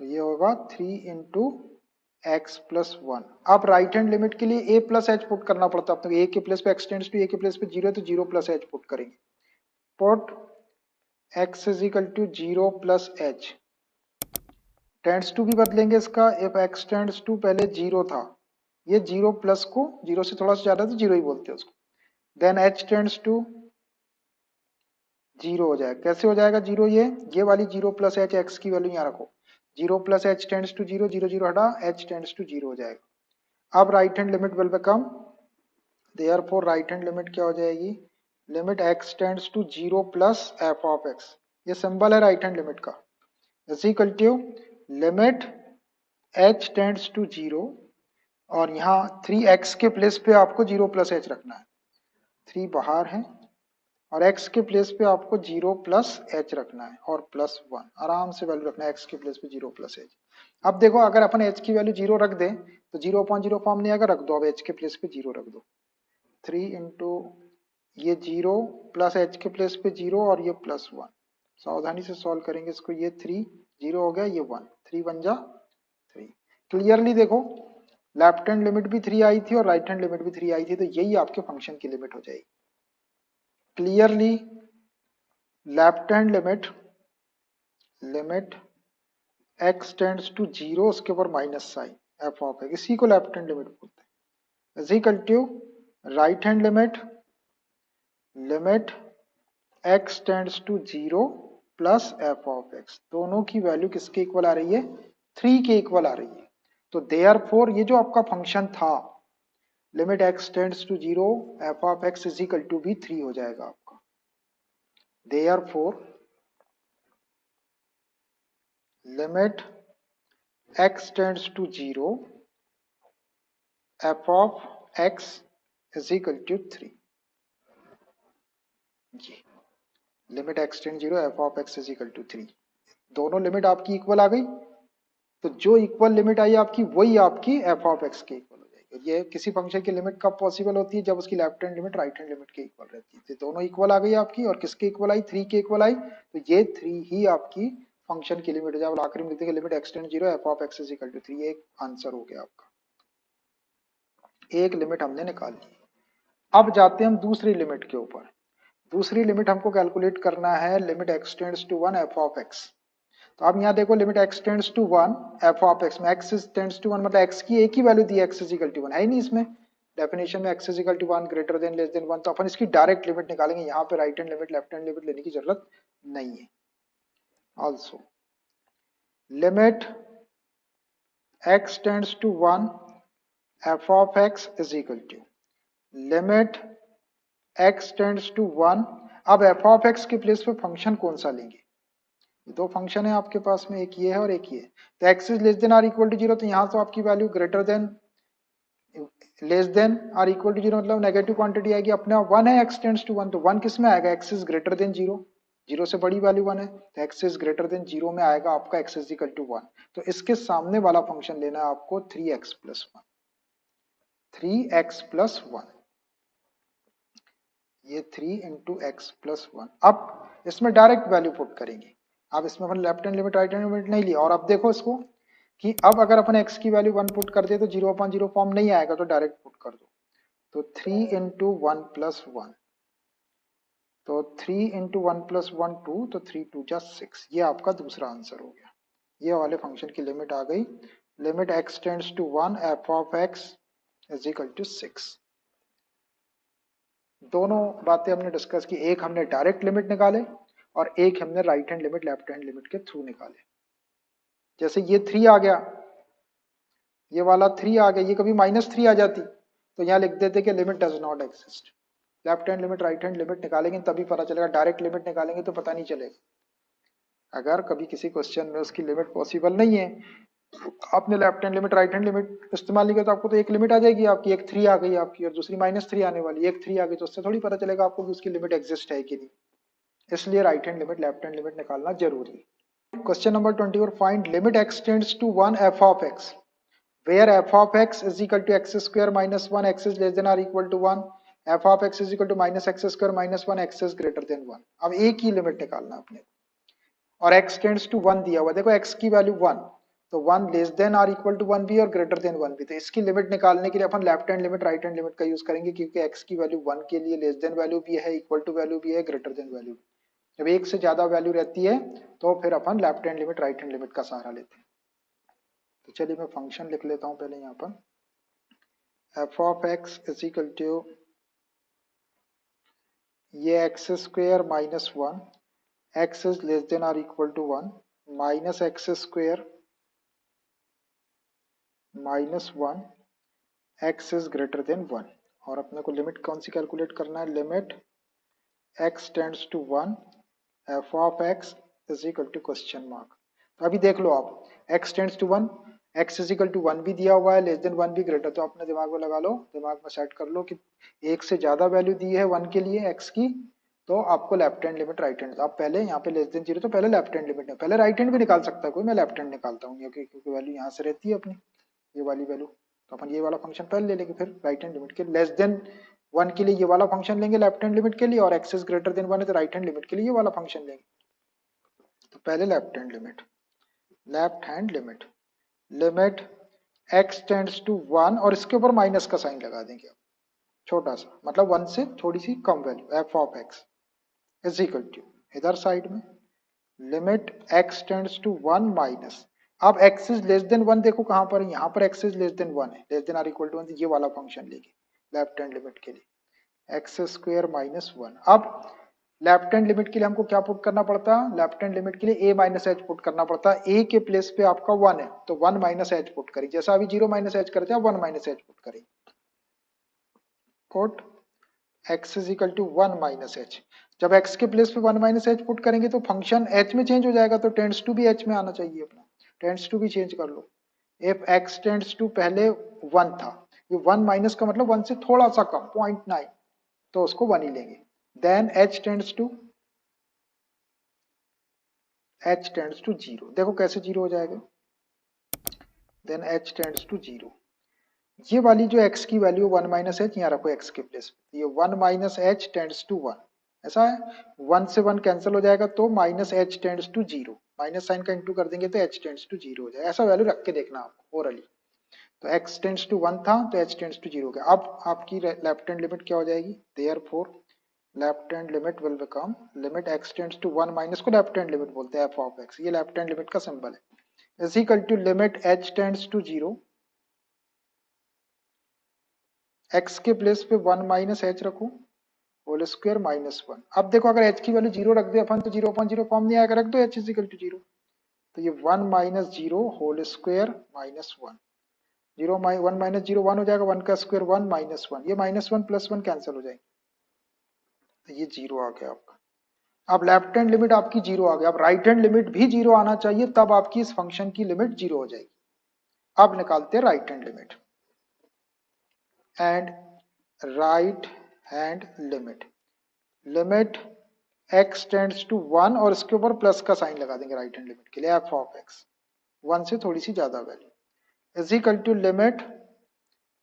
तो ये होगा 3 इंटू एक्स प्लस 1। अब राइट हैंड लिमिट के लिए a प्लस एच पुट करना पड़ता है, तो a के प्लेस पे x टेंड्स टू a के प्लेस पे 0 है तो 0 प्लस एच पुट करेंगे। Put x is equal to 0 plus h, tends to भी बदलेंगे इसका, इफ x टेंड्स टू पहले 0 था, ये 0 प्लस को 0 से थोड़ा सा ज्यादा तो 0 ही बोलते हैं उसको, देन h टेंड्स टू 0 हो जाएगा। कैसे हो जाएगा 0, ये वाली 0 प्लस एच, एक्स की वैल्यू यहाँ रखो, 0 प्लस एच टेंड्स टू 0, 0 0 हटा, h टेंड्स टू 0 हो जाएगा। अब right hand limit will become, therefore right hand limit क्या हो जाएगी, limit x tends to 0 plus f of x, ये सिंबल है राइट हैंड लिमिट का, is equal to limit h tends to 0, और यहाँ 3x के प्लेस पे आपको 0 प्लस h रखना है, 3 बाहर है, और x के प्लेस पे आपको 0 प्लस h रखना है और प्लस 1, आराम से वैल्यू रखना है x के प्लेस पे 0 प्लस h। अब देखो अगर अपन h की वैल्यू 0 रख दें तो 0/0 फॉर्म नहीं आएगा, रख दो अब h के प्लेस पे 0 रख दो, 3 इंटू ये 0 प्लस h के प्लेस पे 0 और ये प्लस 1, सावधानी से सॉल्व करेंगे इसको, ये 3 0 हो गया, ये 1, 3 1 जा 3। क्लियरली देखो लेफ्ट हैंड लिमिट भी 3 आई थी और राइट हैंड लिमिट भी 3 आई थी, तो यही आपके फंक्शन की लिमिट हो जाएगी। Clearly left hand limit, limit x tends to 0 उसके ऊपर minus sign f of x, इसी को लेफ्ट हैंड लिमिट बोलते हैं, is equal to right hand limit, limit x tends to 0 plus f of x, दोनों की वैल्यू किसके इक्वल आ रही है, 3 के इक्वल आ रही है। तो देयरफॉर ये जो आपका फंक्शन था limit x tends to 0 f of x is equal to भी 3 हो जाएगा आपका। Therefore limit x tends to 0 f of x is equal to 3, जी limit x tend 0 f of x is equal to 3, दोनों लिमिट आपकी इक्वल आ गई, तो जो इक्वल लिमिट आई आपकी वही आपकी f ऑफ x के इक्वल हो जाएगी। ये किसी फंक्शन की लिमिट कब पॉसिबल होती है, जब उसकी left hand limit right hand limit के इक्वल रहती है, तो दोनों इक्वल आ गई आपकी, और किसके इक्वल आई, 3 के इक्वल आई, तो ये 3 ही आपकी फंक्शन की लिमिट है। जब आखिरी में लिखते हैं limit x tend 0 f of x is equal to 3, एक आंसर हो गया आपका, एक लिमिट हमने निकाल ली। अब जाते हैं हम दूसरी लिमिट के ऊपर। दूसरी लिमिट हमको कैलकुलेट करना है limit x tends to 1 f of x। तो अब यहाँ देखो limit x tends to 1 f of x में x टेंड्स टू 1 मतलब x की एक ही वैल्यू दी है, x इज इक्वल टू 1 है ही नहीं इसमें डेफिनेशन में, x is equal to 1 greater than less than 1, तो अपन इसकी डायरेक्ट लिमिट निकालेंगे, यहाँ पे right hand limit left hand limit लेने की जरूरत नहीं है। Also limit x tends to 1 f of x is equal to limit x tends to 1, अब f ऑफ x के प्लेस पे फंक्शन कौन सा लेंगे, दो फंक्शन है आपके पास में, एक ये है और एक ये है, तो x is less than or equal to 0, तो यहाँ तो आपकी value greater than less than or equal to 0 मतलब नेगेटिव क्वांटिटी आएगी, अपने 1 है x टेंड्स टू 1, तो 1 किस में आएगा, x इज ग्रेटर देन 0, 0 से बड़ी वैल्यू 1 है, तो x इज ग्रेटर देन 0 में आएगा आपका x इज इक्वल टू 1, तो इसके सामने वाला फंक्शन लेना है आपको 3x प्लस 1, 3x प्लस 1, ये 3 इंटू एक्स प्लस 1। अब इसमें डायरेक्ट वैल्यू पुट करेंगे, अब इसमें अपन left hand limit right hand limit नहीं लिया, और अब देखो इसको कि अब अगर अपन x की वैल्यू 1 पुट कर दे तो 0/0 फॉर्म नहीं आएगा, तो डायरेक्ट पुट कर दो, तो 3 इंटू 1 प्लस 1, तो 3 इंटू 1+1 2, तो 3 2 जा 6, ये आपका दूसरा आंसर हो गया। ये वाले फंक्शन की लिमिट आ गई, limit x tends to 1 f of x is equal to 6। दोनों बातें हमने डिस्कस की, एक हमने डायरेक्ट लिमिट निकाले और एक हमने right hand limit left hand limit के थ्रू निकाले। जैसे ये 3 आ गया, ये वाला 3 आ गया, ये कभी -3 आ जाती तो यहाँ लिख देते कि limit does not exist. Left hand limit right hand limit निकालेंगे तभी पता चलेगा, डायरेक्ट लिमिट निकालेंगे तो पता नहीं चलेगा। अगर कभी किसी क्वेश्चन में उसकी लिमिट पॉसिबल नहीं है, आपने left hand limit right hand limit इस्तेमाल नहीं किया, तो आपको तो एक लिमिट आ जाएगी आपकी, एक 3 आ गई आपकी और दूसरी -3 आने वाली, एक 3 आ गई, तो उससे थोड़ी पता चलेगा आपको कि उसकी लिमिट एग्जिस्ट है कि नहीं। इसलिए right hand limit left hand limit निकालना जरूरी है। Question number 24, find limit x tends to 1 f of x where f of x is equal to x square minus 1 x is less than or equal to 1, f of x is equal to minus x square minus 1 x is greater than 1। अब एक ही लिमिट निकालना अपने, और x टेंड्स टू 1 दिया हुआ, देखो x की वैल्यू 1, तो 1 लेस देन और इक्वल टू 1 भी और ग्रेटर देन 1 भी, तो इसकी लिमिट निकालने के लिए अपन left hand limit right hand limit का यूज करेंगे, क्योंकि x की वैल्यू 1 के लिए लेस देन वैल्यू भी है, इक्वल टू वैल्यू भी है, ग्रेटर देन वैल्यू भी। जब एक से ज्यादा वैल्यू रहती है तो फिर अपन left hand limit right hand limit का सहारा लेते हैं। तो चलिए मैं फंक्शन लिख लेता हूं पहले यहाँ पर, f of x is equal to ये x square minus 1 x is less than और equal to 1 minus x square minus 1 x is greater than 1। और अपने को लिमिट कौन सी कैलकुलेट करना है, limit x tends to 1 f of x is equal to question mark. तो अभी देख लो आप, x tends to 1, x is equal to 1 भी दिया हुआ है, लेस देन 1 भी ग्रेटर, तो अपने दिमाग में लगा लो, दिमाग में सेट कर लो कि एक से ज्यादा वैल्यू दी है 1 के लिए x की, तो आपको left hand limit right hand, आप पहले यहाँ पे लेस देन 0, तो पहले लेफ्ट हैंड लिमिट है, पहले राइट हैंड भी निकाल सकता है कोई, मैं लेफ्ट हैंड निकालता हूँ क्योंकि वैल्यू यहाँ से रहती है अपनी, ये वाली वैल्यू, तो अपन ये वाला फंक्शन पहले ले लेंगे, फिर राइट हैंड लिमिट के लेस देन 1 के लिए ये वाला फंक्शन लेंगे लेफ्ट हैंड लिमिट के लिए, और एक्स इज ग्रेटर देन 1 है तो राइट हैंड लिमिट के लिए ये वाला फंक्शन लेंगे। तो पहले left hand limit, left hand limit, limit x tends to 1 और इसके ऊपर माइनस का साइन लगा देंगे, छोटा सा, मतलब 1 से थोड़ी सी कम value, f of x is equal to, इधर साइड में limit x tends to 1 minus, अब x इज लेस देन 1, देखो कहां पर है, यहाँ पर x इज लेस देन 1 है, less than or equal to 1, ये वाला फंक्शन लेंगे लेफ्ट हैंड लिमिट के लिए, एक्स स्क्वायर माइनस 1। अब लेफ्ट हैंड लिमिट के लिए हमको क्या पुट करना पड़ता है, लेफ्ट हैंड लिमिट के लिए a माइनस एच पुट करना पड़ता है, a के प्लेस पे आपका 1 है तो 1 माइनस एच पुट करी, जैसा अभी 0 माइनस एच करते हैं 1 माइनस एच पुट करी, put x is equal to 1 minus h. जब x के प्लेस पे 1 माइनस एच पुट करेंगे तो फंक्शन h में चेंज हो जाएगा, तो टेंड्स टू भी h में आना चाहिए अपना, टेंड्स टू भी चेंज कर लो, इफ x टेंड्स टू पहले 1 था, ये 1 माइनस का मतलब 1 से थोड़ा सा कम 0.9, तो उसको 1 ही लेंगे, देन h टेंड्स टू 0, देखो कैसे 0 हो जाएगा, देन h टेंड्स टू 0, ये वाली जो x की वैल्यू 1 माइनस एच, यहाँ रखो x के प्लेस पे, ये 1 माइनस एच टेंड्स टू 1, ऐसा है, 1 से 1 कैंसिल हो जाएगा तो minus h tends to 0, minus sign का इंटू कर देंगे तो h टेंड्स टू 0 हो जाएगा, ऐसा वैल्यू रख के देखना आपको ओरली। तो x टेंड्स टू 1 था तो h टेंड्स टू 0 हो गया। अब आपकी लेफ्ट हैंड लिमिट क्या हो जाएगी, therefore left hand limit will become limit x tends to 1 minus को लेफ्ट हैंड लिमिट बोलते हैं f ऑफ x, ये लेफ्ट हैंड लिमिट का सिंबल है, is equal to limit h tends to 0, x के प्लेस पे 1 माइनस एच रखो होल स्क्वायर माइनस 1। अब देखो अगर h की वैल्यू 0 रख दे अपन तो 0/0 फॉर्म नहीं आएगा, रख दो h इज इक्वल टू 0, तो ये 1 minus 0 whole square minus 1, 1 minus 0 1 हो जाएगा, 1 का स्क्वायर 1 माइनस 1, ये माइनस 1 प्लस 1 कैंसिल हो जाएगी, तो ये 0 आ गया आपका। अब लेफ्ट हैंड लिमिट आपकी 0 आ गया, अब राइट हैंड लिमिट भी 0 आना चाहिए, तब आपकी इस फंक्शन की लिमिट 0 हो जाएगी। अब निकालते हैं right hand limit, and right hand limit, limit x tends to 1 और इसके ऊपर प्लस का साइन लगा देंगे राइट हैंड लिमिट के लिए, f ऑफ x 1 से थोड़ी सी ज्यादा value is equal to limit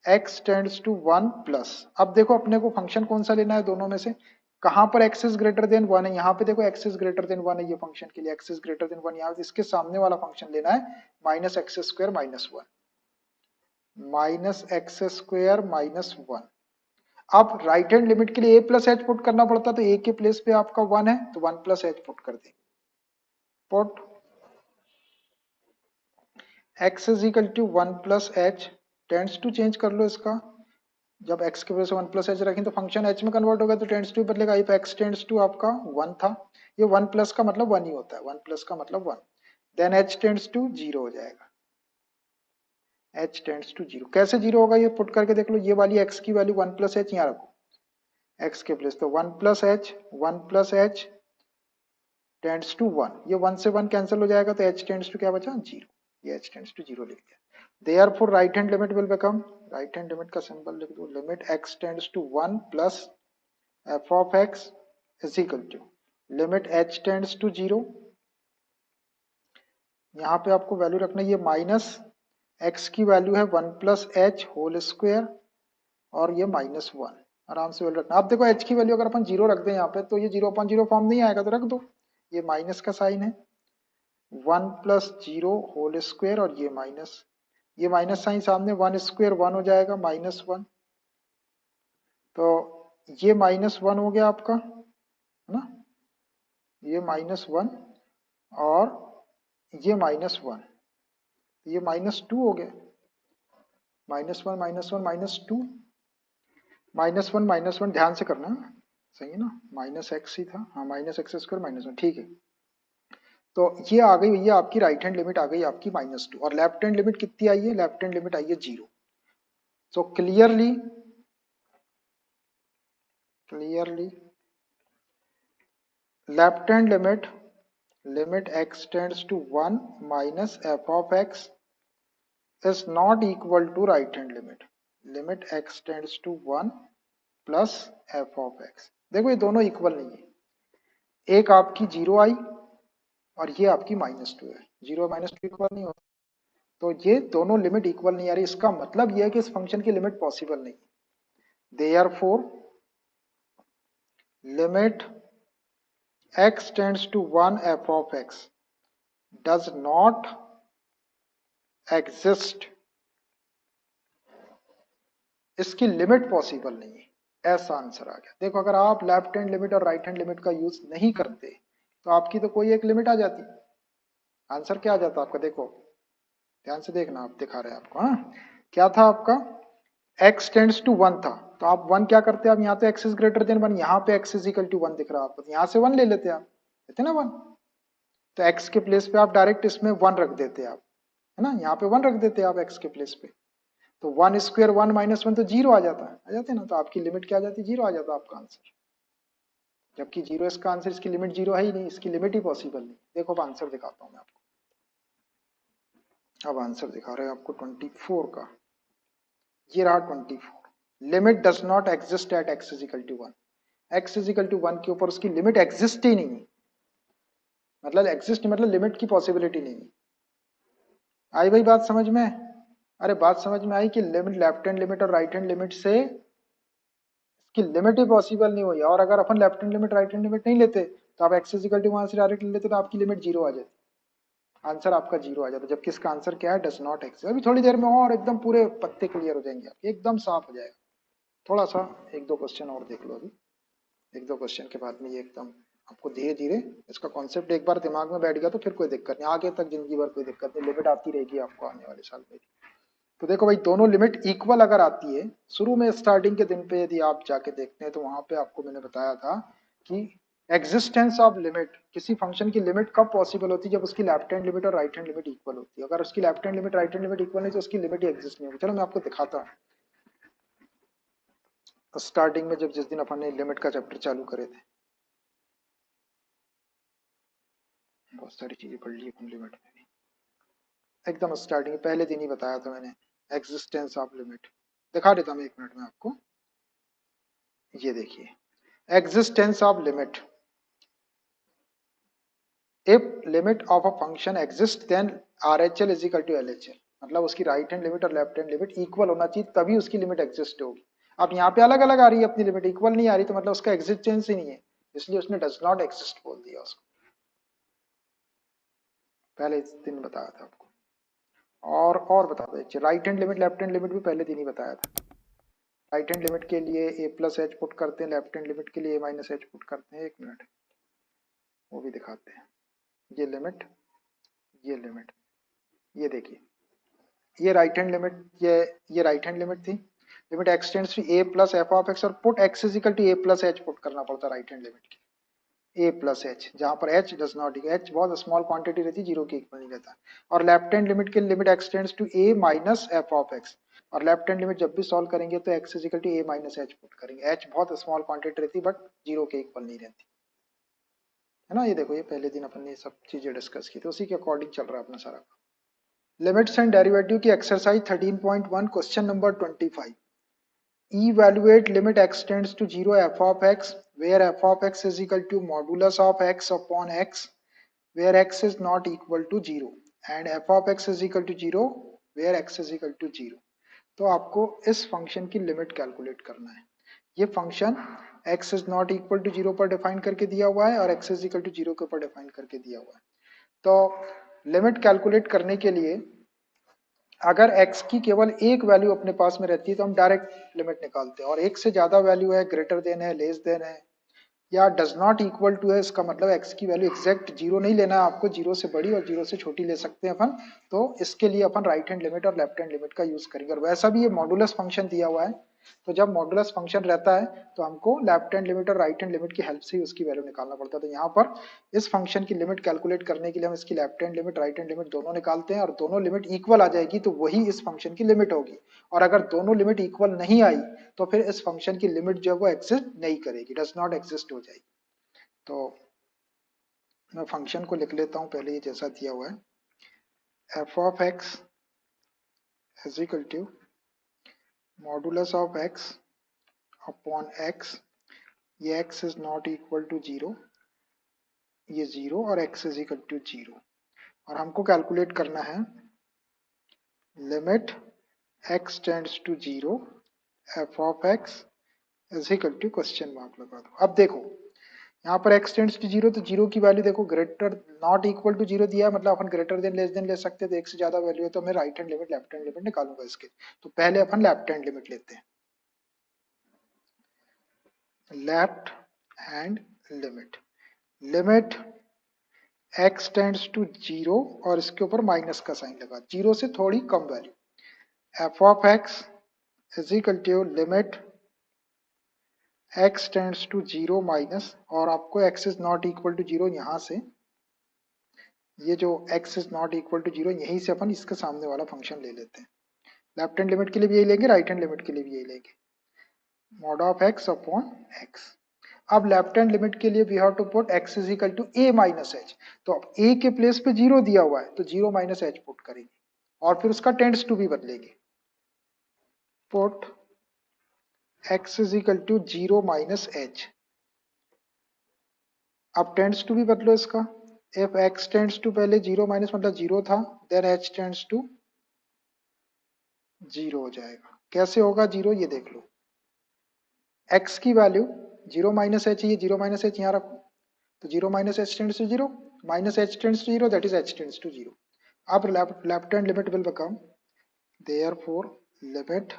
x tends to 1 plus. अब देखो अपने को फंक्शन कौन सा लेना है दोनों में से, कहां पर x इज ग्रेटर देन 1 है, यहाँ पे देखो x इज ग्रेटर देन 1 है, ये फंक्शन के लिए x इज ग्रेटर देन 1, यहाँ इसके सामने वाला फंक्शन लेना है minus x square minus 1, minus x square minus 1। अब राइट हैंड लिमिट के लिए a प्लस एच पुट करना पड़ता, तो a के प्लेस पे आपका 1 है तो 1 प्लस एच पुट कर देंगे। Put x is equal to 1 plus h, tends to change कर लो इसका, जब x के वजह से 1 प्लस एच रखें तो फंक्शन h में कन्वर्ट होगा तो टेंड्स टू बदलेगा। इफ x टेंड्स टू आपका 1 था, ये 1 प्लस का मतलब 1 ही होता है, 1 प्लस का मतलब 1, देन h टेंड्स टू 0 हो जाएगा। h टेंड्स टू 0 कैसे 0 होगा ये पुट करके देख लो, ये वाली x की वैल्यू 1 प्लस एच यहाँ रखो x के प्लेस, तो 1 प्लस एच टेंड्स टू 1, ये 1 से 1 कैंसिल हो जाएगा तो h टेंड्स टू क्या बचा 0, ये h टेंड्स टू 0 लिख दिया। Therefore right hand limit will become, right hand limit का सिंबल लिख दो, limit x tends to 1 plus f of x is equal to limit h tends to 0, यहाँ पे आपको वैल्यू रखना है, ये माइनस x की वैल्यू है 1 प्लस एच होल स्क्वायर और ये माइनस 1, आराम से वैल्यू रखना। आप देखो h की वैल्यू अगर अपन 0 रख दें यहाँ पे तो ये 0/0 फॉर्म नहीं आएगा, तो रख दो, ये माइनस का साइन है, 1 प्लस 0 होल स्क्वायर और ये माइनस साइन सामने, 1 स्क्वायर 1 हो जाएगा -1, तो ये -1 हो गया आपका, है ना, ये -1 और ये -1, ये -2 हो गया, -1 -1 -2 -1 ध्यान से करना, सही है ना, -x ही था, हाँ -x² -1, ठीक है। तो ये आ गई भैया आपकी राइट हैंड लिमिट आ गई आपकी -2, और लेफ्ट हैंड लिमिट कितनी आई है, लेफ्ट हैंड लिमिट आई है 0। So clearly left hand limit x tends to 1 minus f of x is not equal to right hand limit x tends to 1 plus f of x। देखो ये दोनों इक्वल नहीं है, एक आपकी 0 आई और ये आपकी -2 है, 0 -2 इक्वल नहीं होता, तो ये दोनों लिमिट इक्वल नहीं आ रही, इसका मतलब ये है कि इस फंक्शन की लिमिट पॉसिबल नहीं है। Therefore limit x tends to 1 f of x does not exist, इसकी लिमिट पॉसिबल नहीं है, ऐसा आंसर आ गया। देखो अगर आप लेफ्ट हैंड लिमिट और राइट हैंड लिमिट का यूज नहीं करते तो आपकी तो कोई एक लिमिट आ जाती, आंसर क्या आ जाता आपका, देखो ध्यान से देखना, आप दिखा रहे हैं आपको, हाँ क्या था आपका, x टेंड्स टू 1 था, तो आप 1 क्या करते हैं, आप यहाँ पे x इज ग्रेटर देन 1, यहाँ पे x इज इक्वल टू 1 दिख रहा है आपको, यहाँ से 1 ले लेते आप, लेते ना 1, तो x के प्लेस पे आप डायरेक्ट इसमें 1 रख देते आप, है ना, यहाँ पे 1 रख देते आप x के प्लेस पे, तो 1 स्क्वायर 1 -1 तो 0 आ जाता है, आ जाते ना, तो आपकी लिमिट क्या आ जाती है, 0 आ जाता आपका आंसर, जबकि 0 इसका आंसर, इसकी लिमिट 0 है ही नहीं, इसकी लिमिट ही पॉसिबल नहीं। देखो अब आंसर दिखाता हूँ मैं आपको, अब आंसर दिखा रहे हैं आपको 24 का, ये रहा 24, limit does not exist at x is equal to 1, x is equal to 1 के ऊपर उसकी लिमिट एग्जिस्ट ही नहीं है, मतलब एग्जिस्ट मतलब लिमिट की पॉसिबिलिटी नहीं है। आई भाई बात समझ में, अरे बात समझ में आई कि लिमिट लेफ्ट हैंड लिमिट और राइट हैंड लिमिट से इसकी लिमिट ही पॉसिबल नहीं हुई, और अगर अपन left hand limit right hand limit नहीं लेते तो आप एक्स इक्वल टू वहां से डायरेक्ट ले लेते तो आपकी लिमिट 0 आ जाती, आंसर आपका 0 आ जाता, जबकि इसका आंसर क्या है, डज नॉट एग्जिस्ट। अभी थोड़ी देर में और एकदम पूरे पत्ते क्लियर हो जाएंगे आपके, एकदम साफ हो जाएगा, थोड़ा सा एक दो क्वेश्चन और देख लो, अभी एक दो क्वेश्चन के बाद में ये एकदम आपको धीरे धीरे इसका कॉन्सेप्ट एक बार दिमाग में बैठ गया तो फिर कोई दिक्कत नहीं, आगे तक जिंदगी भर कोई दिक्कत नहीं, लिमिट आती रहेगी आपको आने वाले साल में। तो देखो भाई दोनों लिमिट इक्वल अगर आती है, शुरू में स्टार्टिंग के दिन पे यदि आप जाके देखते हैं तो वहां पे आपको मैंने बताया था कि एग्जिस्टेंस ऑफ लिमिट, किसी फंक्शन की लिमिट कब पॉसिबल होती है, जब उसकी लेफ्ट हैंड लिमिट और राइट हैंड लिमिट इक्वल होती है, अगर उसकी left hand limit right hand limit equal नहीं तो उसकी लिमिट ही एग्जिस्ट नहीं होगी। चलो मैं आपको दिखाता हूँ, स्टार्टिंग में जब जिस दिन अपन ने लिमिट का चैप्टर चालू करे थे, बहुत सारी चीजें पढ़ ली अपन लिमिट में, एकदम स्टार्टिंग पहले दिन ही बताया था मैंने एग्जिस्टेंस ऑफ लिमिट, दिखा देता हूँ 1 मिनट में आपको, ये देखिए existence of limit, if limit of a function exist then RHL is equal to LHL, मतलब उसकी राइट हैंड लिमिट और लेफ्ट हैंड लिमिट इक्वल होना चाहिए तभी उसकी लिमिट एग्जिस्ट होगी। अब यहाँ पे अलग अलग आ रही है अपनी लिमिट, इक्वल नहीं आ रही, तो मतलब उसका एग्जिस्टेंस ही नहीं है, इसलिए उसने डज नॉट एग्जिस्ट बोल दिया उसको, पहले इस दिन बताया था आपको। और बता दो, right hand limit left hand limit भी पहले दिन ही बताया था, राइट हैंड लिमिट के लिए ए प्लस एच पुट करते हैं, लेफ्ट हैंड लिमिट के लिए ए माइनस एच पुट करते हैं। 1 मिनट, वो भी दिखाते हैं। ये लिमिट, ये लिमिट, ये देखिए, ये राइट हैंड लिमिट, ये राइट हैंड लिमिट थी। Limit x tends to A plus F of x, और put x is equal to A plus H put करना पड़ता राइट हैंड लिमिट की, ए प्लस एच, जहां पर एच डज नॉट, एच बहुत स्मॉल क्वांटिटी रहती है, जीरो के इक्वल नहीं रहता। और लेफ्ट हैंड लिमिट के limit x tends to a minus f of x, और लेफ्ट हैंड लिमिट जब भी सॉल्व करेंगे तो x is equal to a minus h put करेंगे। एच बहुत स्मॉल क्वांटिटी रहती है बट जीरो के इक्वल नहीं रहती है ना। ये देखो, ये पहले दिन अपन ने सब चीजें डिस्कस की थी, उसी के अकॉर्डिंग चल रहा है अपना सारा। लिमिट्स एंड डेरिवेटिव की exercise 13.1 question number 25। Evaluate limit x tends to 0 f of x where f of x is equal to modulus of x upon x where x is not equal to 0 and f of x is equal to 0 where x is equal to 0। तो आपको इस फंक्शन की लिमिट कैलकुलेट करना है। ये function x is not equal to 0 पर डिफाइन करके दिया हुआ है और x is equal to 0 के ऊपर डिफाइन करके दिया हुआ है। तो लिमिट कैलकुलेट करने के लिए अगर x की केवल एक वैल्यू अपने पास में रहती है तो हम डायरेक्ट लिमिट निकालते हैं, और एक से ज्यादा वैल्यू है, ग्रेटर देन है, लेस देन है, या डज नॉट इक्वल टू है, इसका मतलब x की वैल्यू एग्जैक्ट जीरो नहीं लेना है आपको, जीरो से बड़ी और जीरो से छोटी ले सकते हैं अपन। तो इसके लिए अपन राइट हैंड लिमिट और लेफ्ट हैंड लिमिट का यूज करेंगे। और वैसा भी ये मॉडुलस फंक्शन दिया हुआ है, तो जब मॉडुलस फंक्शन रहता है तो हमको लेफ्ट हैंड लिमिट और राइट हैंड लिमिट की हेल्प से ही उसकी वैल्यू निकालना पड़ता है। तो यहाँ पर इस फंक्शन की लिमिट कैलकुलेट करने के लिए हम इसकी left hand limit right hand limit दोनों निकालते हैं, और दोनों लिमिट इक्वल आ जाएगी तो वही इस फंक्शन की लिमिट होगी। और अगर दोनों लिमिट इक्वल नहीं आई तो फिर इस फंक्शन की लिमिट जो है वो एग्जिस्ट नहीं करेगी, डज नॉट एग्जिस्ट हो जाएगी। तो मैं फंक्शन को लिख लेता हूं पहले, ये जैसा दिया हुआ है, f of x is equal to modulus of x upon x, ये x is not equal to 0, ये 0, और x इज इक्वल टू 0। और हमको कैलकुलेट करना है limit x tends to 0 f of x is equal to question mark लगा दो। अब देखो यहाँ पर x टेंड्स टू 0, तो 0 की वैल्यू देखो ग्रेटर नॉट इक्वल टू 0 दिया है, मतलब अपन ग्रेटर देन लेस देन ले सकते हैं। तो एक से ज्यादा वैल्यू है तो मैं right hand limit left hand limit निकालूंगा इसके। तो पहले अपन लेफ्ट हैंड लिमिट लेते हैं, left hand limit, limit x tends to 0 और इसके ऊपर माइनस का साइन लगा, 0 से थोड़ी कम value, f of x is equal to limit x tends to 0 minus, और आपको x is not equal to 0 यहाँ से, ये जो x is not equal to 0 यहीं से अपन इसके सामने वाला फंक्शन ले लेते हैं। लेफ्ट हैंड लिमिट के लिए भी यही लेंगे, राइट हैंड लिमिट के लिए भी यही लेंगे, mod of x upon x। अब लेफ्ट हैंड लिमिट के लिए we have to put x is equal to a minus h. तो अब a के प्लेस पे 0 दिया हुआ है तो 0 माइनस एच पुट करेंगे, और फिर उसका टेंड्स टू भी बदलेंगे, put x is equal to 0 minus h. अब टेंड्स टू भी बदलो इसका, इफ x टेंड्स टू, पहले 0 माइनस मतलब 0 था, देन h टेंड्स टू 0 हो जाएगा। कैसे होगा 0 ये देख लो, x की वैल्यू 0 माइनस एच, ये 0 माइनस एच यहाँ रखो, तो 0 minus h tends to 0 minus h tends to 0, that is h tends to 0। अब left hand limit will become therefore limit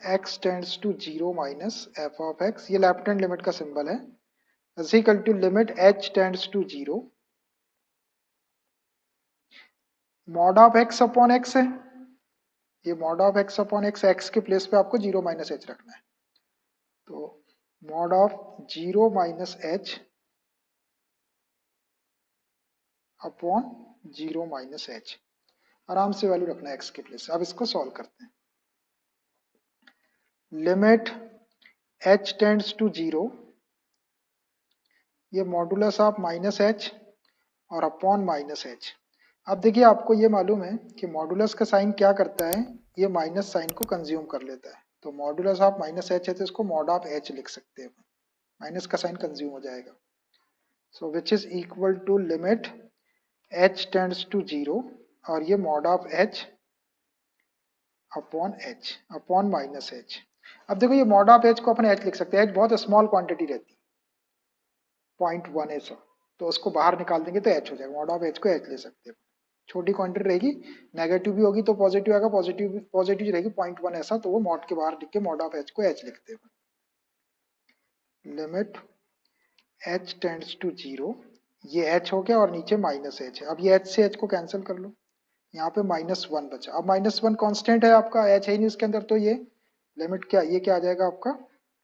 x tends to 0 minus f of x, ये लेफ्ट हैंड लिमिट का सिंबल है, is equal to limit h tends to 0 mod of x upon x है, ये mod of x upon x के प्लेस पे आपको 0 माइनस एच रखना है, तो mod of 0 minus h upon 0 minus H, आराम से वैल्यू रखना है x के प्लेस। अब इसको सॉल्व करते हैं, लिमिट h टेंड्स टू 0, ये मॉडुलस ऑफ माइनस एच और अपॉन माइनस एच। अब देखिए आपको ये मालूम है कि मॉडुलस का साइन क्या करता है, ये माइनस साइन को कंज्यूम कर लेता है। तो मॉडुलस ऑफ माइनस एच है तो इसको मॉड ऑफ एच लिख सकते हैं, माइनस का साइन कंज्यूम हो जाएगा। So which is equal to limit h tends to 0, और ये mod of h upon h upon minus h। अब देखो ये मॉड ऑफ h को अपन h लिख सकते हैं, h बहुत स्मॉल क्वांटिटी रहती है, 0.1 ऐसा, तो उसको बाहर निकाल देंगे तो h हो जाएगा, मॉड ऑफ h को h ले सकते हैं। छोटी क्वांटिटी रहेगी, नेगेटिव भी होगी तो पॉजिटिव आएगा, पॉजिटिव पॉजिटिव रहेगी 0.1 ऐसा, तो वो मॉड के बाहर लिख के मॉड ऑफ एच को एच लिखते हैं। Limit h tends to zero, ये एच हो गया और नीचे माइनस एच है। अब ये एच से एच को कैंसिल कर लो, यहाँ पे -1 बचा। अब -1 कांस्टेंट है आपका, एच है ही नहीं उसके अंदर, तो ये लिमिट क्या, ये क्या आ जाएगा आपका,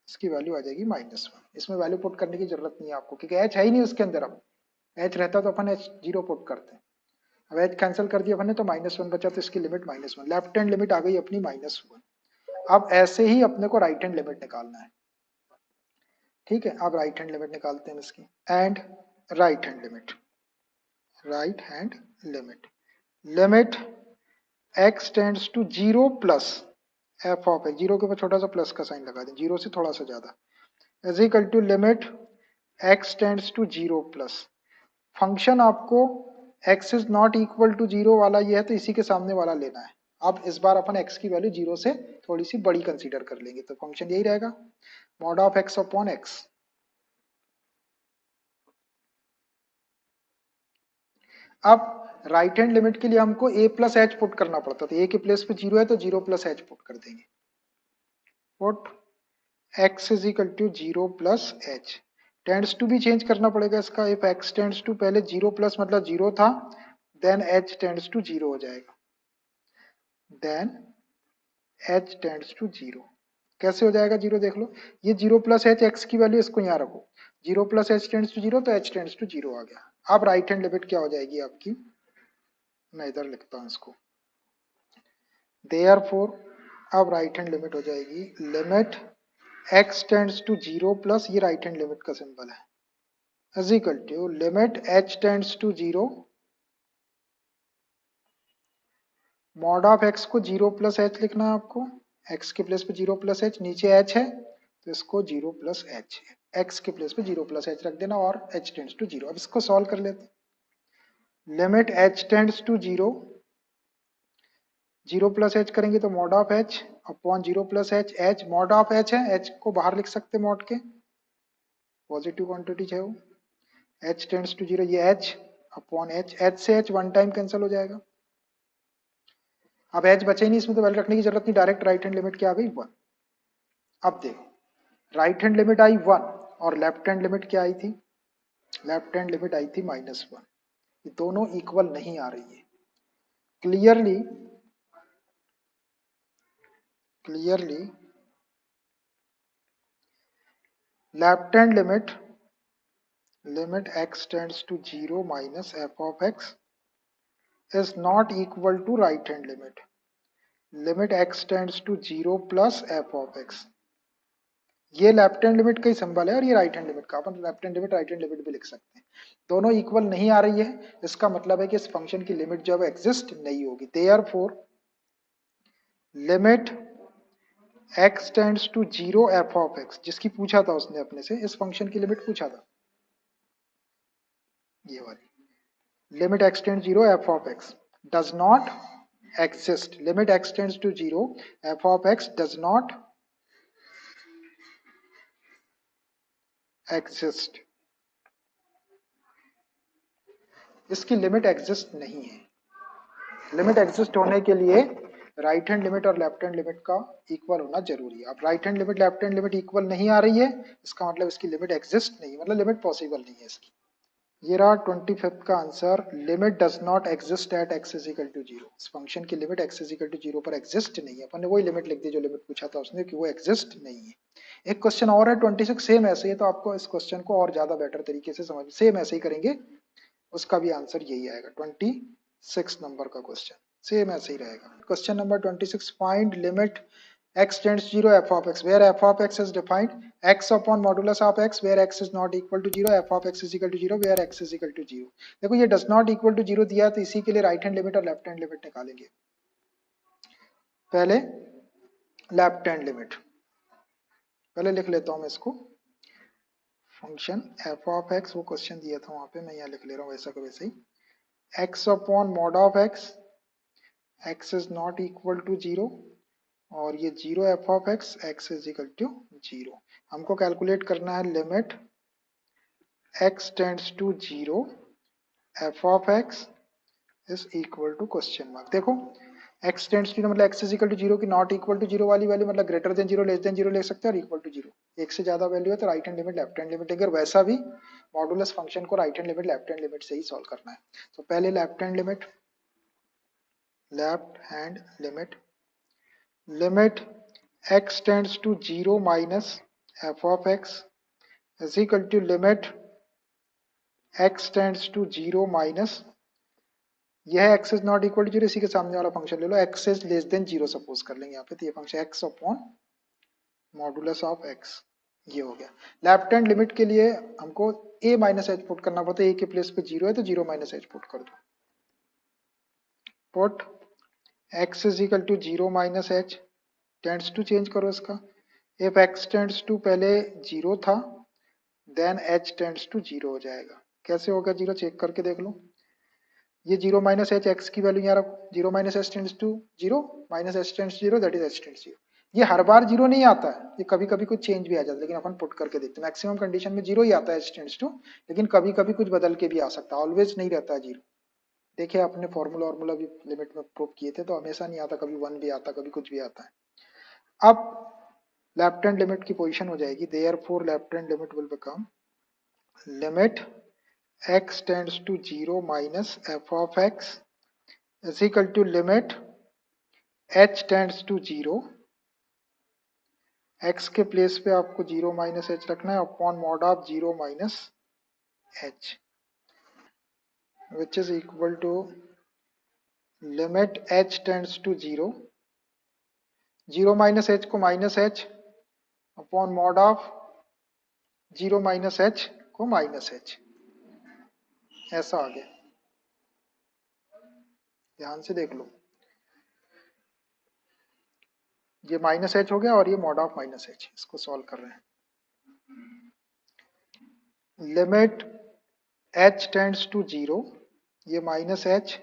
इसकी वैल्यू आ जाएगी -1। इसमें वैल्यू पुट करने की जरूरत नहीं है आपको, क्योंकि एच है ही नहीं उसके अंदर। अब एच रहता तो अपन एच जीरो पुट करते हैं। अब एच कैंसिल कर दिया अपन ने तो -1 बचा, तो इसकी लिमिट -1, लेफ्ट हैंड लिमिट आ गई अपनी -1। अब ऐसे ही अपने को राइट हैंड लिमिट निकालना है। ठीक है, अब राइट हैंड लिमिट निकालते हैं इसकी। And right hand limit, right hand limit, limit x tends to zero plus F of x, zero के ऊपर छोटा सा प्लस का साइन लगा दें, जीरो से थोड़ा सा ज्यादा, is equal to limit x tends to zero plus, function आपको x is not equal to zero वाला ये है, तो इसी के सामने वाला लेना है। अब इस बार अपन x की वैल्यू जीरो से थोड़ी सी बड़ी कंसीडर कर लेंगे, तो फंक्शन यही रहेगा, mod of x upon x। अब राइट हैंड लिमिट के लिए हमको a प्लस एच पुट करना पड़ता था, a के प्लेस पे जीरो है तो जीरो प्लस एच पुट कर देंगे। Put x is equal to zero plus h, tends to भी चेंज करना पड़ेगा इसका, इफ x टेंड्स टू, पहले जीरो प्लस मतलब जीरो था, then h tends to zero हो जाएगा, then h tends to zero. कैसे हो जाएगा जीरो, देख लो, ये जीरो प्लस एच, एक्स की वैल्यू इसको यहाँ रखो, zero plus h tends to zero, तो h टेंड्स टू जीरो आ गया। अब राइट हैंड लिमिट क्या हो जाएगी आपकी, मैं इधर लिखता हूँ इसको, देयरफॉर अब राइट हैंड लिमिट हो जाएगी, limit x tends to zero plus, ये राइट हैंड लिमिट का सिंबल है, is equal to limit h tends to zero, mod of x को जीरो प्लस एच लिखना है आपको, x के प्लेस पे जीरो प्लस एच, नीचे h है तो इसको जीरो प्लस एच, x के प्लेस पे जीरो प्लस एच रख देना और h टेंड्स टू जीरो। अब इसको सॉल्व कर लेते हैं, limit h tends to zero, zero plus h करेंगे तो mod of h upon zero plus h, h mod of h है, h को बाहर लिख सकते मॉड के, पॉजिटिव क्वांटिटी है वो, h टेंड्स टू जीरो, ये h अपॉन h, h से h वन टाइम कैंसिल हो जाएगा। अब एच बचे ही नहीं इसमें, तो वैल्यू रखने की जरूरत नहीं, डायरेक्ट राइट हैंड लिमिट क्या आ गई 1। अब देखो राइट हैंड लिमिट आई 1 और लेफ्ट हैंड लिमिट क्या आई थी, लेफ्ट हैंड लिमिट आई थी -1, ये दोनों इक्वल नहीं आ रही है। Clearly clearly left hand limit, limit x tends to zero minus f of x is not equal to right hand limit, limit x tends to zero plus F of x। ये लेफ्ट हैंड लिमिट का ही सिंबल है और ये राइट हैंड लिमिट का, अपन left hand limit right hand limit भी लिख सकते हैं, दोनों इक्वल नहीं आ रही है, इसका मतलब है कि इस फंक्शन की लिमिट जो है एग्जिस्ट नहीं होगी। Therefore limit x tends to zero f of x, जिसकी पूछा था उसने अपने से, इस फंक्शन की लिमिट पूछा था, ये वाली limit x tends zero f of x does not exist, limit x tends to 0 f of x does not exist, इसकी लिमिट एग्जिस्ट नहीं है। लिमिट एग्जिस्ट होने के लिए राइट हैंड लिमिट और लेफ्ट हैंड लिमिट का इक्वल होना जरूरी है। अब right hand limit left hand limit equal नहीं आ रही है, इसका मतलब इसकी लिमिट एग्जिस्ट नहीं, मतलब लिमिट पॉसिबल नहीं है इसकी। ये रहा 25th का answer, limit does not exist at x is equal to zero, इस फंक्शन की limit x is equal to zero पर एग्जिस्ट नहीं है, अपन ने वही लिमिट लिख दी जो लिमिट पूछा था उसने कि वो एग्जिस्ट नहीं है। एक क्वेश्चन और है 26 सेम ऐसे ही, तो आपको इस क्वेश्चन को और ज्यादा बेटर तरीके से समझ, सेम ऐसे ही करेंगे, उसका भी आंसर यही आएगा, 26 नंबर का क्वेश्चन सेम ऐसे ही रहेगा। Question number 26, find limit x tends to 0 f of x where f of x is defined x upon modulus of x where x is not equal to 0, f of x is equal to 0 where x is equal to 0। देखो ये does not equal to 0 दिया है, तो इसी के लिए राइट हैंड लिमिट और लेफ्ट हैंड लिमिट निकालेंगे। पहले लेफ्ट हैंड लिमिट पहले लिख लेता हूं मैं इसको, फंक्शन f of x, वो क्वेश्चन दिया था वहां पे, मैं यहाँ लिख ले रहा हूँ वैसा का वैसे ही, x upon mod of x, x is not equal to 0 और ये 0 f of x, x is equal to 0। हमको कैलकुलेट करना है limit x tends to 0 f of x, is equal to question mark. देखो x टेंड्स टू मतलब x is equal to zero की नॉट इक्वल टू जीरो वाली वैल्यू मतलब greater than zero less than zero ले सकते हैं और इक्वल टू जीरो। एक से ज्यादा वैल्यू है तो right hand limit left hand limit लेंगे। वैसा भी मॉडुलस फंक्शन को right hand limit left hand limit से ही सॉल्व करना है। तो पहले left hand limit limit x tends to zero minus f of x is equal to limit x tends to zero minus यह x is not equal to zero, इसी के सामने वाला फंक्शन ले लो x is less than zero suppose कर लेंगे यहाँ पे। तो ये function x upon modulus of x ये हो गया। लेफ्ट हैंड लिमिट के लिए हमको a माइनस एच पुट करना पड़ता है। a के प्लेस पे जीरो है तो जीरो माइनस एच पुट कर दो। Put x is equal to zero minus h tends to change करो इसका। इफ x टेंड्स टू पहले जीरो था then h tends to zero हो जाएगा। कैसे होगा जीरो चेक करके देख लो। ये जीरो माइनस एच एक्स की वैल्यू यहाँ रखो। Zero minus h tends to zero minus h tends zero that is h tends zero. ये हर बार जीरो नहीं आता है, ये कभी कभी कुछ चेंज भी आ जाता है, लेकिन अपन पुट करके देखते हैं। मैक्सिमम कंडीशन में जीरो ही आता है एच टेंड्स टू, लेकिन कभी कभी कुछ बदल के भी आ सकता है, ऑलवेज नहीं रहता है जीरो। देखिए अपने फॉर्मूला वॉर्मूला भी लिमिट में प्रूव किए थे तो हमेशा नहीं आता, कभी वन भी आता कभी कुछ भी आता है। अब लेफ्ट हैंड लिमिट की पोजीशन हो जाएगी therefore left hand limit will become limit x tends to zero minus f of x is equal to limit h tends to zero. x के प्लेस पे आपको जीरो माइनस एच रखना है upon mod of zero minus h which is equal to limit h tends to zero. Zero minus h को minus h upon mod of zero minus h को माइनस एच। ऐसा आ गया, ध्यान से देख लो। ये माइनस एच हो गया और ये मॉड ऑफ माइनस एच, इसको सॉल्व कर रहे हैं। Limit h tends to zero, ये माइनस एच,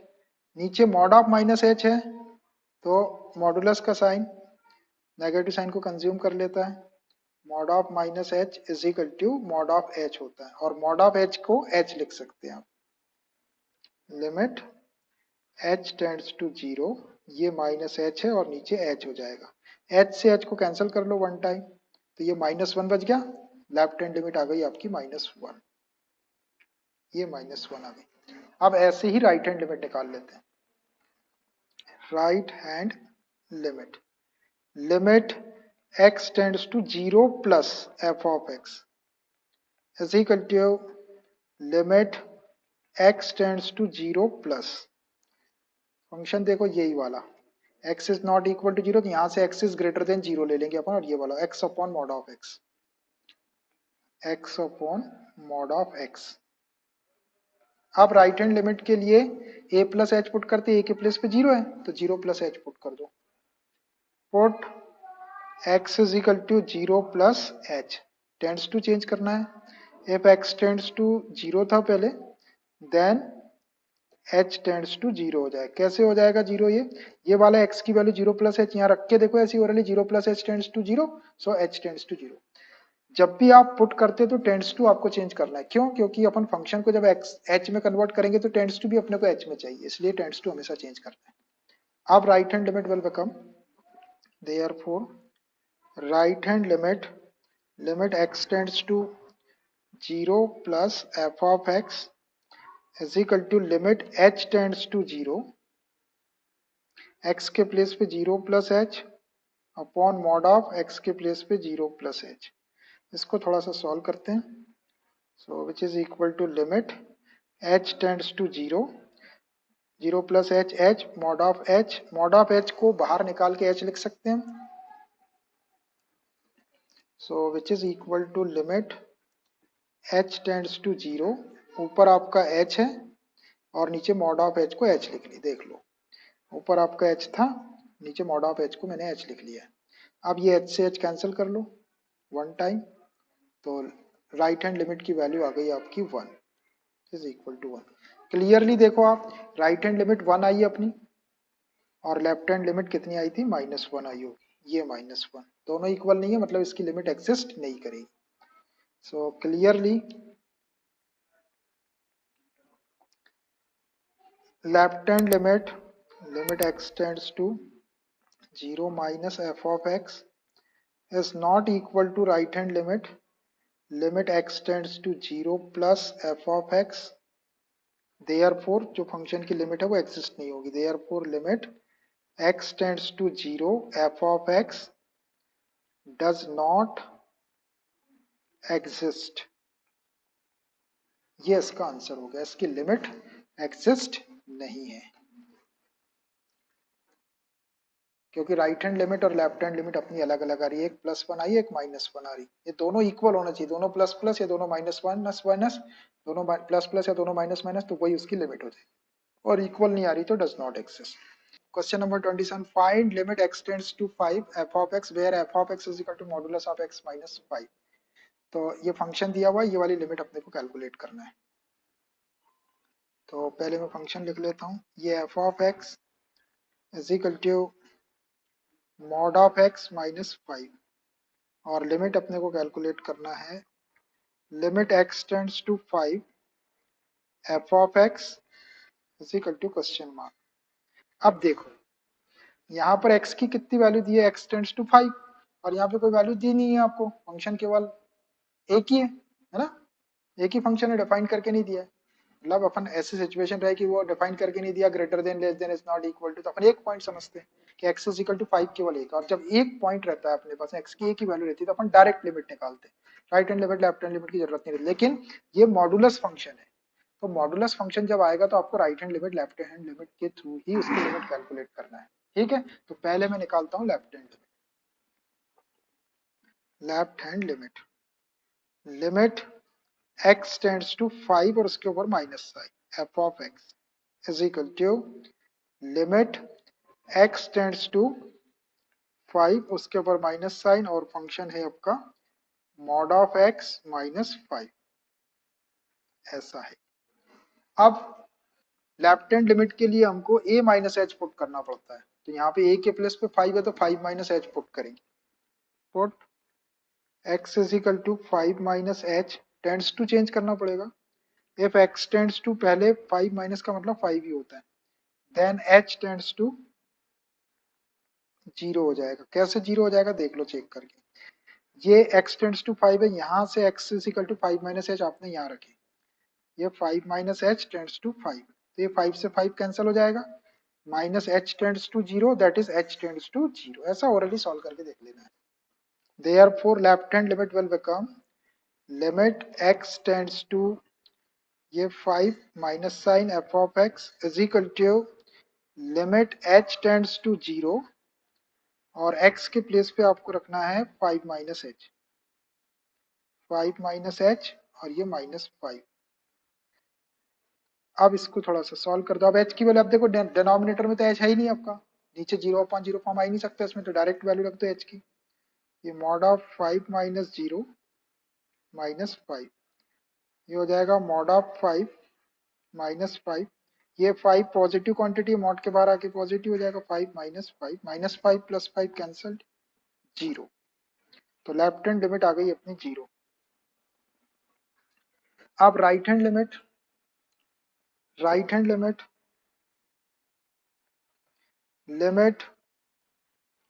नीचे मॉड ऑफ माइनस एच है तो मॉडुलस का साइन नेगेटिव साइन को कंज्यूम कर लेता है। Mod of minus h is equal to mod of h होता है और मॉड ऑफ एच को एच लिख सकते हैं आप। Limit h tends to zero, ये माइनस एच है और नीचे एच हो जाएगा। एच से एच को कैंसिल कर लो वन टाइम तो ये माइनस वन बच गया। लेफ्ट हैंड लिमिट आ गई आपकी माइनस वन, ये माइनस वन आ गई। अब ऐसे ही राइट हैंड लिमिट निकाल लेते हैं। Right hand limit limit x tends to zero plus f of x is equal to limit x tends to zero plus function देखो यही वाला x is not equal to zero, तो यहां से x is greater than zero ले लेंगे अपन और ये वाला x upon mod of x, x upon mod of x। अब राइट हैंड लिमिट के लिए a प्लस एच पुट करते, a के प्लेस पे जीरो है तो जीरो प्लस एच पुट कर दो। Put x is equal to zero plus h, tends to change करना है। If x tends to zero था पहले then h tends to zero हो जाए। कैसे हो जाएगा जीरो, ये वाला x की वैल्यू जीरो प्लस एच यहाँ रख के देखो ऐसी हो रही है, zero plus h tends to zero, so h tends to zero. जब भी आप पुट करते तो टेंड्स टू आपको चेंज करना है, क्यों? क्योंकि अपन फंक्शन को जब x h में कन्वर्ट करेंगे तो टेंड्स टू भी अपने को h में चाहिए, इसलिए टेंड्स टू हमेशा चेंज करना है। अब right hand limit will become therefore right hand limit limit x tends to zero plus f of x is equal to limit h tends to zero, x के प्लेस पे zero plus h upon mod of x के प्लेस पे जीरो प्लस एच। इसको थोड़ा सा सॉल्व करते हैं। So which is equal to limit h tends to zero, zero plus h h mod of h को बाहर निकाल के h लिख सकते हैं। So which is equal to limit h tends to zero, ऊपर आपका h है और नीचे मॉड ऑफ h को h लिख ली। देख लो ऊपर आपका h था, नीचे मॉड ऑफ h को मैंने h लिख लिया। अब ये h से h कैंसिल कर लो वन टाइम तो राइट हैंड लिमिट की वैल्यू आ गई आपकी one is equal to one. Clearly देखो आप, राइट हैंड लिमिट वन आई अपनी और लेफ्ट हैंड लिमिट कितनी आई थी, माइनस वन आई होगी। ये माइनस वन दोनों इक्वल नहीं है, मतलब इसकी लिमिट एग्जिस्ट नहीं करेगी। So clearly left hand limit, limit x tends to 0 minus f of x is not equal to right hand limit, limit x tends to 0 plus f of x, therefore जो फंक्शन की लिमिट है वो एग्जिस्ट नहीं होगी, therefore limit x tends to 0 f of x does not exist। ये इसका आंसर हो गया, इसकी लिमिट एग्जिस्ट नहीं है, क्योंकि राइट हैंड लिमिट और लेफ्ट हैंड लिमिट अपनी अलग अलग आ रही है, एक +1 आई है, एक -1 आ रही है, ये दोनों इक्वल होना चाहिए, दोनों प्लस प्लस या दोनों माइनस माइनस माइनस, दोनों प्लस प्लस या दोनों माइनस माइनस, तो वही उसकी लिमिट हो जाएगी, और इक्वल नहीं आ रही तो does not exist. Question number 27, find limit x tends to 5 f of x where f of x is equal to modulus of x minus 5। तो ये फंक्शन दिया हुआ है, ये वाली लिमिट अपने को कैलकुलेट करना है। तो पहले मैं फंक्शन लिख लेता हूँ, ये f of x is equal to mod of x minus 5, और लिमिट अपने को कैलकुलेट करना है, limit x tends to 5 f of x is equal to question mark. अब देखो यहाँ पर x की कितनी वैल्यू दी है, x टेंड्स टू 5, और यहाँ पे कोई वैल्यू दी नहीं है आपको, फंक्शन केवल एक ही है ना, एक ही फंक्शन है, डिफाइन करके नहीं दिया है। मतलब अपन ऐसी सिचुएशन रहे कि वो डिफाइन करके नहीं दिया, greater than less than is not equal to, तो अपन एक पॉइंट समझते हैं कि x इज इक्वल टू 5 केवल एक, और जब एक पॉइंट रहता है अपने पास, x की एक ही वैल्यू रहती है, तो अपन डायरेक्ट लिमिट निकालते हैं, right hand limit left hand limit की जरूरत नहीं रहती। लेकिन ये मॉडुलस फंक्शन है, तो मॉडुलस फंक्शन जब आएगा तो आपको right hand limit left hand limit के थ्रू ही उसकी लिमिट कैलकुलेट करना है, ठीक है। तो पहले मैं निकालता हूँ left hand limit, left hand limit, limit x tends to 5 और उसके ऊपर minus sign, f of x is equal to limit x tends to 5 उसके ऊपर माइनस साइन, और फंक्शन है आपका मॉड ऑफ x माइनस 5, ऐसा है। अब लेफ्ट हैंड लिमिट के लिए हमको a माइनस एच पुट करना पड़ता है, तो यहाँ पे a के प्लेस पे 5 है तो 5 माइनस एच पुट करेंगे, put x is equal to 5 minus h, tends to change करना पड़ेगा, इफ x टेंड्स टू पहले 5 माइनस का मतलब 5 ही होता है, देन h टेंड्स टू 0 हो जाएगा। कैसे 0 हो जाएगा देख लो चेक करके, ये x टेंड्स टू 5 है, यहाँ से x is equal to 5 minus h आपने यहाँ रखे, ये 5 माइनस एच टेंड्स टू 5, तो ये 5 से 5 कैंसिल हो जाएगा, minus h tends to 0, that is h tends to 0, ऐसा ओरली सॉल्व करके देख लेना है। Therefore left hand limit will become limit x tends to ये 5 minus sign f of x is equal to limit h tends to 0, और x के प्लेस पे आपको रखना है 5 माइनस एच, 5 माइनस एच और ये माइनस 5। अब इसको थोड़ा सा सॉल्व कर दो, अब h की वैल्यू, अब देखो डिनोमिनेटर में तो h है ही नहीं आपका, नीचे 0/0 फॉर्म आ ही नहीं सकता इसमें, तो डायरेक्ट वैल्यू रख दो h की, ये मॉड ऑफ 5 माइनस 0 माइनस 5, ये हो जाएगा मॉड ऑफ 5 माइनस 5, ये 5 पॉजिटिव क्वांटिटी, मॉड के बाहर आके पॉजिटिव हो जाएगा, 5 माइनस 5 प्लस 5 कैंसल्ड, 0, तो लेफ्ट हैंड लिमिट आ गई अपनी 0। अब right hand limit, right hand limit, limit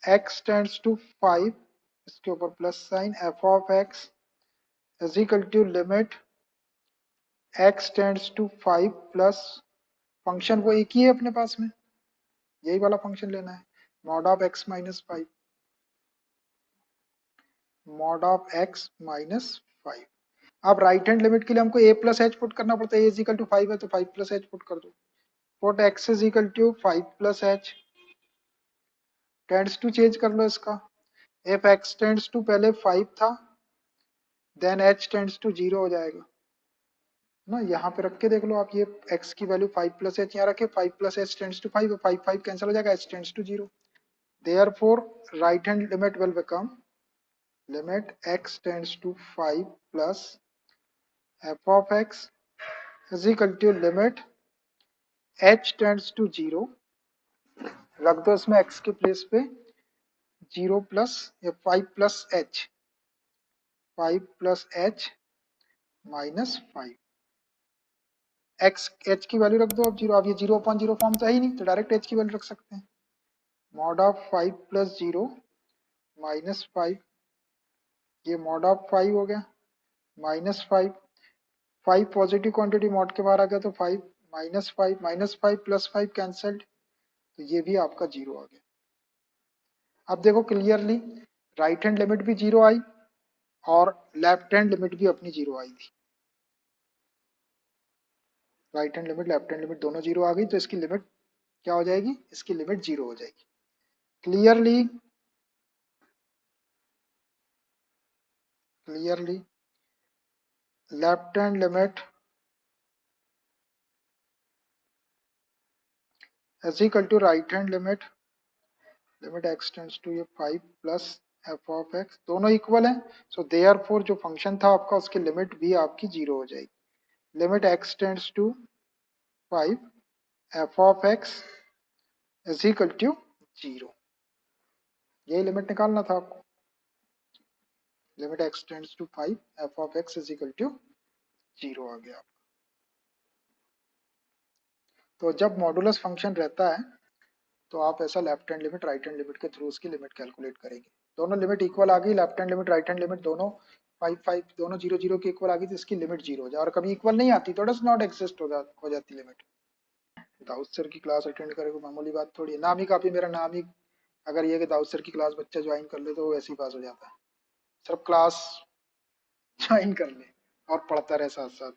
x tends to 5 इसके ऊपर plus sign f of x is equal to limit x tends to 5 plus, function वो एक ही है अपने पास में, यही वाला फंक्शन लेना है, mod of x minus 5, mod of x minus 5। अब राइट हैंड लिमिट के लिए हमको a प्लस एच पुट करना पड़ता है, a इज इक्वल टू 5 है तो 5 प्लस एच पुट कर दो, put x is equal to 5 plus h, tends to change कर लो इसका, इफ x टेंड्स टू पहले 5 था, देन h टेंड्स टू 0 हो जाएगा ना, यहाँ पे रख के देख लो आप, ये x की वैल्यू 5 प्लस एच यहाँ रखे, 5 plus h tends to 5, 5 5 cancel हो जाएगा, h tends to 0, therefore right hand limit will become limit x tends to 5 plus f of x is equal to limit h tends to 0, रख दो इसमें x के प्लेस पे 0 प्लस या 5 plus h, 5 plus h minus 5, x H की वैल्यू रख दो अब जीरो। अब ये 0/0 फॉर्म तो है ही नहीं, तो डायरेक्ट एच की वैल्यू रख सकते हैं। मॉड ऑफ 5 प्लस 0 -5, ये मॉड ऑफ 5 हो गया, -5, 5 पॉजिटिव क्वांटिटी मॉड के बाहर आ गया तो 5, -5 प्लस 5 कैंसल्ड, तो ये भी आपका 0 आ गया। अब देखो क्लियरली राइट हैंड लिमिट भी 0 आई और लेफ्ट हैंड लिमिट भी अपनी 0 आई थी। Right hand limit left hand limit दोनों 0 आ गई, तो इसकी लिमिट क्या हो जाएगी, इसकी लिमिट 0 हो जाएगी। Clearly clearly left hand limit is equal to right hand limit, limit x tends to ये 5 प्लस एफ ऑफ एक्स, दोनों इक्वल है। सो देयरफॉर जो फंक्शन था आपका उसकी लिमिट भी आपकी 0 हो जाएगी। Limit x tends to 5 f of x is equal to 0, यही लिमिट निकालना था आपको। Limit x tends to 5 f of x is equal to 0 आ गया। तो जब मॉडुलस फंक्शन रहता है तो आप ऐसा left hand limit right hand limit के थ्रू उसकी लिमिट कैलकुलेट करेंगे। दोनों लिमिट इक्वल आ गई, left hand limit right hand limit दोनों 5 दोनों 0 0 के इक्वल आ गई, तो इसकी लिमिट 0 हो जाए। और कभी इक्वल नहीं आती तो डज नॉट एग्जिस्ट हो जाती लिमिट। दाऊद सर की क्लास अटेंड करे कोई मामूली बात थोड़ी है। नाम ही काफी, मेरा नाम ही अगर ये कि दाऊद सर की क्लास बच्चा ज्वाइन कर ले तो वो ऐसे ही पास हो जाता है। सिर्फ क्लास ज्वाइन कर ले और पढ़ता रहे साथ साथ।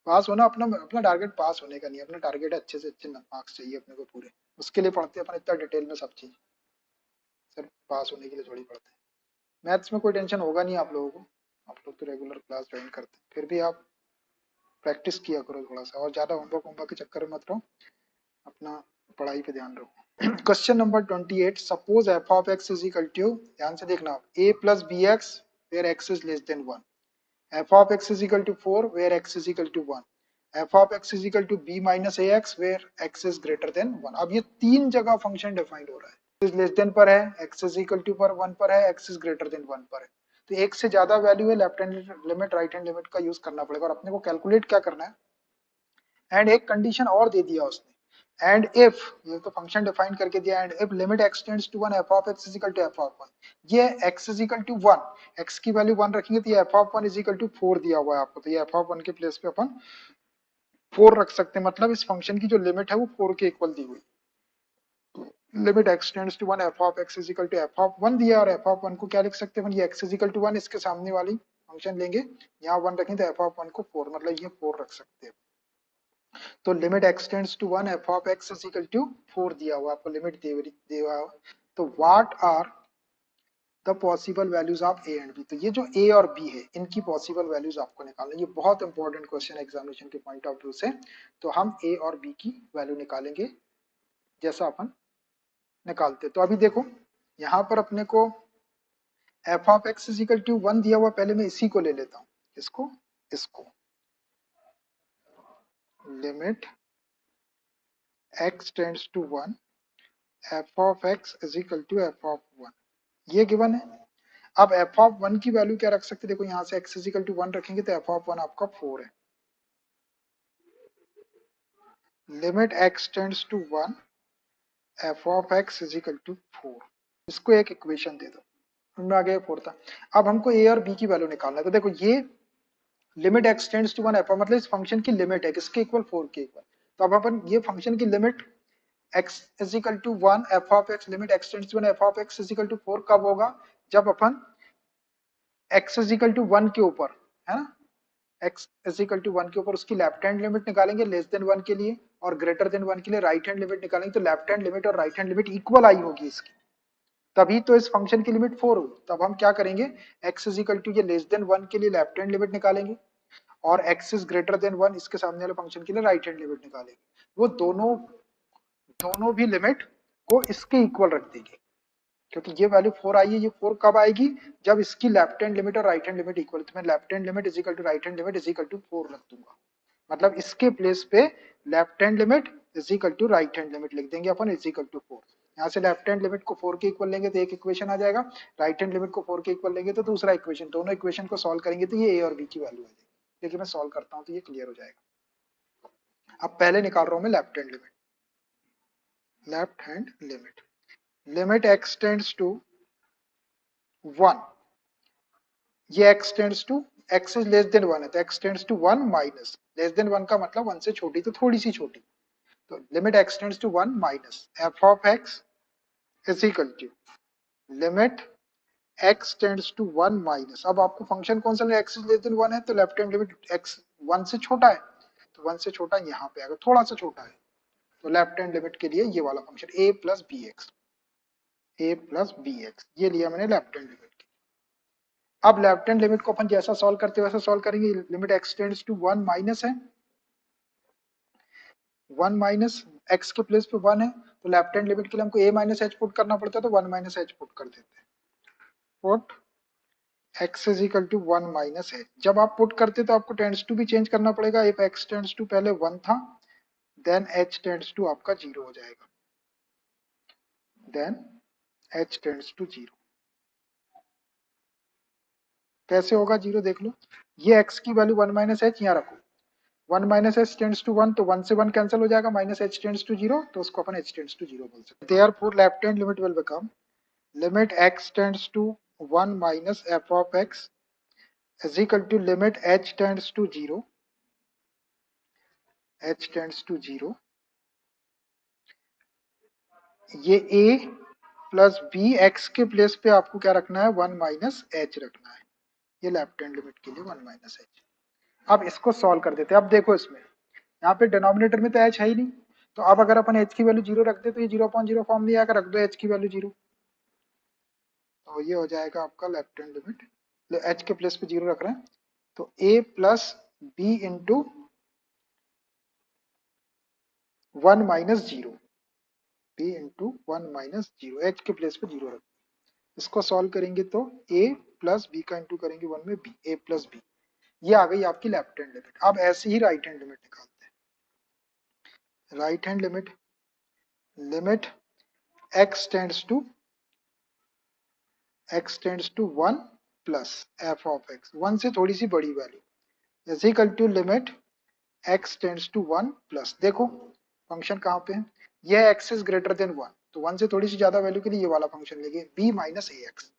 पास होना अपना अपना टारगेट पास होने का नहीं है, अपना टारगेट है अच्छे से अच्छे मार्क्स चाहिए अपने को पूरे, उसके लिए पढ़ते हैं अपन इतना डिटेल में सब चीज। सिर्फ पास होने के लिए थोड़ी पढ़ते हैं। मैथ्स में कोई टेंशन होगा नहीं आप लोगों को, आप लोग तो रेगुलर क्लास ज्वाइन करते हैं, फिर भी आप प्रैक्टिस किया करो थोड़ा सा, और ज्यादा होमवर्क होमवर्क के चक्कर में मत रहो, अपना पढ़ाई पे ध्यान रखो। Question number 28, suppose f of x is equal to, ध्यान से देखना, a plus b x where x is less than 1, f of x is equal to 4 where x is equal to 1, f of x is equal to b minus ax where x is greater than 1। अब ये तीन जगह फंक्शन डिफाइंड हो रहा है, x लेस देन पर है, x is equal to पर 1 पर है, x is greater than 1 पर है। तो एक से ज्यादा वैल्यू है, left hand limit right hand limit का यूज करना पड़ेगा, और अपने को कैलकुलेट क्या करना है। एंड एक कंडीशन और दे दिया उसने, एंड इफ, ये तो फंक्शन डिफाइन करके दिया, and if limit x tends to 1 f of x is equal to f of 1, ये x is equal to 1, x की वैल्यू 1 रखेंगे तो ये f of 1 is equal to 4 दिया हुआ है आपको, तो ये एफ ऑफ 1 के प्लेस पे अपन 4 रख सकते हैं, मतलब इस फंक्शन की जो लिमिट है वो 4 के इक्वल दी हुई। Limit x tends to 1 f of x is equal to f of 1 दिया, और एफ ऑफ 1 को क्या लिख सकते हैं, ये x इज इक्वल टू 1, इसके सामने वाली फंक्शन लेंगे, यहाँ 1 रखेंगे तो एफ ऑफ 1 को 4, मतलब ये 4 रख सकते हैं। तो limit x tends to 1 f of x is equal to 4 दिया हुआ, आपको लिमिट दिया हुआ। तो what are the possible values of a and b, तो ये जो ए और बी है इनकी पॉसिबल वैल्यूज आपको निकालना, ये बहुत इंपॉर्टेंट क्वेश्चन है एग्जामिनेशन के पॉइंट ऑफ व्यू से। तो हम ए और बी की वैल्यू निकालेंगे जैसा अपन निकालते। तो अभी देखो यहाँ पर अपने को f of x is equal to 1 दिया हुआ, पहले मैं इसी को ले लेता हूँ, इसको इसको limit x tends to 1 f of x is equal to f of 1, ये गिवन है। अब एफ ऑफ 1 की वैल्यू क्या रख सकते हैं, देखो यहाँ से x इज इक्वल टू 1 रखेंगे तो एफ ऑफ 1 आपका 4 है। Limit x tends to 1 f of x is equal to 4, इसको एक इक्वेशन दे दो, उनमें आ गया 4 था। अब हमको a और b की वैल्यू निकालना है, तो देखो ये limit x tends to 1 f, मतलब इस फंक्शन की लिमिट है किसके इक्वल, 4 के इक्वल। तो अब अपन ये फंक्शन की limit x is equal to 1 f of x, limit x tends to 1 f of x is equal to 4 कब होगा, जब अपन x इज इक्वल टू 1 के ऊपर, है ना, x इज इक्वल टू 1 के ऊपर उसकी लेफ्ट हैंड लिमिट निकालेंगे लेस देन 1 के लिए, और ग्रेटर देन 1 के लिए राइट हैंड लिमिट निकालेंगे, तो लेफ्ट हैंड लिमिट और राइट हैंड लिमिट इक्वल आई होगी इसकी, तभी तो इस फंक्शन की लिमिट 4 होगी। तब हम क्या करेंगे, x इज इक्वल टू ये लेस देन 1 के लिए लेफ्ट हैंड लिमिट निकालेंगे, और x इज ग्रेटर देन 1 इसके सामने वाले फंक्शन के लिए राइट हैंड लिमिट निकालेंगे। वो दोनों दोनों भी लिमिट को इसके इक्वल रख देंगे, क्योंकि ये वैल्यू 4 आई है, ये 4 कब आएगी, जब इसकी लेफ्ट हैंड लिमिट और राइट हैंड लिमिट इक्वल, तो मैं left hand limit is equal to right hand limit is equal to 4 रख दूंगा, मतलब इसके प्लेस पे left hand limit is equal to right hand limit लिख देंगे अपन इज इक्वल टू 4। यहाँ से लेफ्ट हैंड लिमिट को 4 के इक्वल लेंगे तो एक इक्वेशन आ जाएगा, राइट हैंड लिमिट को 4 के इक्वल लेंगे तो दूसरा इक्वेशन, दोनों इक्वेशन को सॉल्व करेंगे तो ये ए और बी की वैल्यू आ जाएगी। देखिए मैं सॉल्व करता हूँ तो ये क्लियर हो जाएगा। अब पहले निकाल रहा हूं मैं left hand limit. Left hand limit, limit x tends to 1, ये x tends to, x is less than 1 है तो x tends to 1 minus, less than 1 का मतलब 1 से छोटी तो थोड़ी सी छोटी, तो limit x tends to 1 minus f of x is equal to limit x tends to 1 minus, अब आपको फंक्शन कौन सा लेना, x इज लेस देन 1 है तो लेफ्ट हैंड लिमिट x 1 से छोटा है, तो 1 से छोटा यहाँ पे आएगा, थोड़ा सा छोटा है, तो लेफ्ट हैंड लिमिट के लिए ये वाला function a plus b x, a plus b x, ये लिया मैंने लेफ्ट हैंड लिमिट। अब लेफ्ट हैंड लिमिट को अपन जैसा सॉल्व करते वैसा सॉल्व करेंगे। Limit x tends to 1 minus है, 1 माइनस x के प्लेस पे 1 है, तो लेफ्ट हैंड लिमिट के लिए हमको a माइनस एच पुट करना पड़ता है, तो 1 माइनस एच पुट कर देते हैं। Put x is equal to 1 minus h, जब आप पुट करते तो आपको टेंड्स टू भी चेंज करना पड़ेगा, इफ x टेंड्स टू पहले 1 था, देन h टेंड्स टू आपका 0 हो जाएगा, देन h टेंड्स टू 0। कैसे होगा 0 देख लो, ये x की वैल्यू 1 माइनस एच यहाँ रखो, 1 माइनस एच टेंड्स टू 1 तो 1 से 1 कैंसिल हो जाएगा, माइनस एच टेंड्स टू 0 तो उसको अपन h टेंड्स टू 0 बोल सकते हैं। Therefore left hand limit will become limit x tends to 1 minus f of x is equal to limit h tends to 0, h tends to 0, ये a प्लस बी एक्स के प्लेस पे आपको क्या रखना है, 1 माइनस एच रखना है, ये लेफ्ट हैंड लिमिट के लिए 1 माइनस एच। अब इसको सॉल्व कर देते हैं। अब देखो इसमें यहाँ पे डिनोमिनेटर में तो एच है ही नहीं, तो अब अगर अपन एच की वैल्यू 0 रख दे तो ये 0.0 फॉर्म नहीं आएगा, रख दो एच की वैल्यू 0, तो ये हो जाएगा आपका लेफ्ट हैंड लिमिट, एच के प्लेस पे 0 रख रहे हैं, तो a plus b into 1 minus 0, b into 1 minus 0, h के प्लेस पे 0 रख, इसको सॉल्व करेंगे तो a प्लस बी का इंटू करेंगे 1 में b, a प्लस बी, ये आ गई आपकी लेफ्ट हैंड लिमिट। अब ऐसे ही राइट हैंड लिमिट निकालते हैं। Right hand limit, limit x tends to 1 plus f of x, 1 से थोड़ी सी बड़ी value, is equal to limit x tends to 1 plus, देखो फंक्शन कहाँ पे है, यह x इज ग्रेटर देन 1, तो 1 से थोड़ी सी ज्यादा वैल्यू के लिए ये वाला फंक्शन लेंगे b माइनस ए एक्स,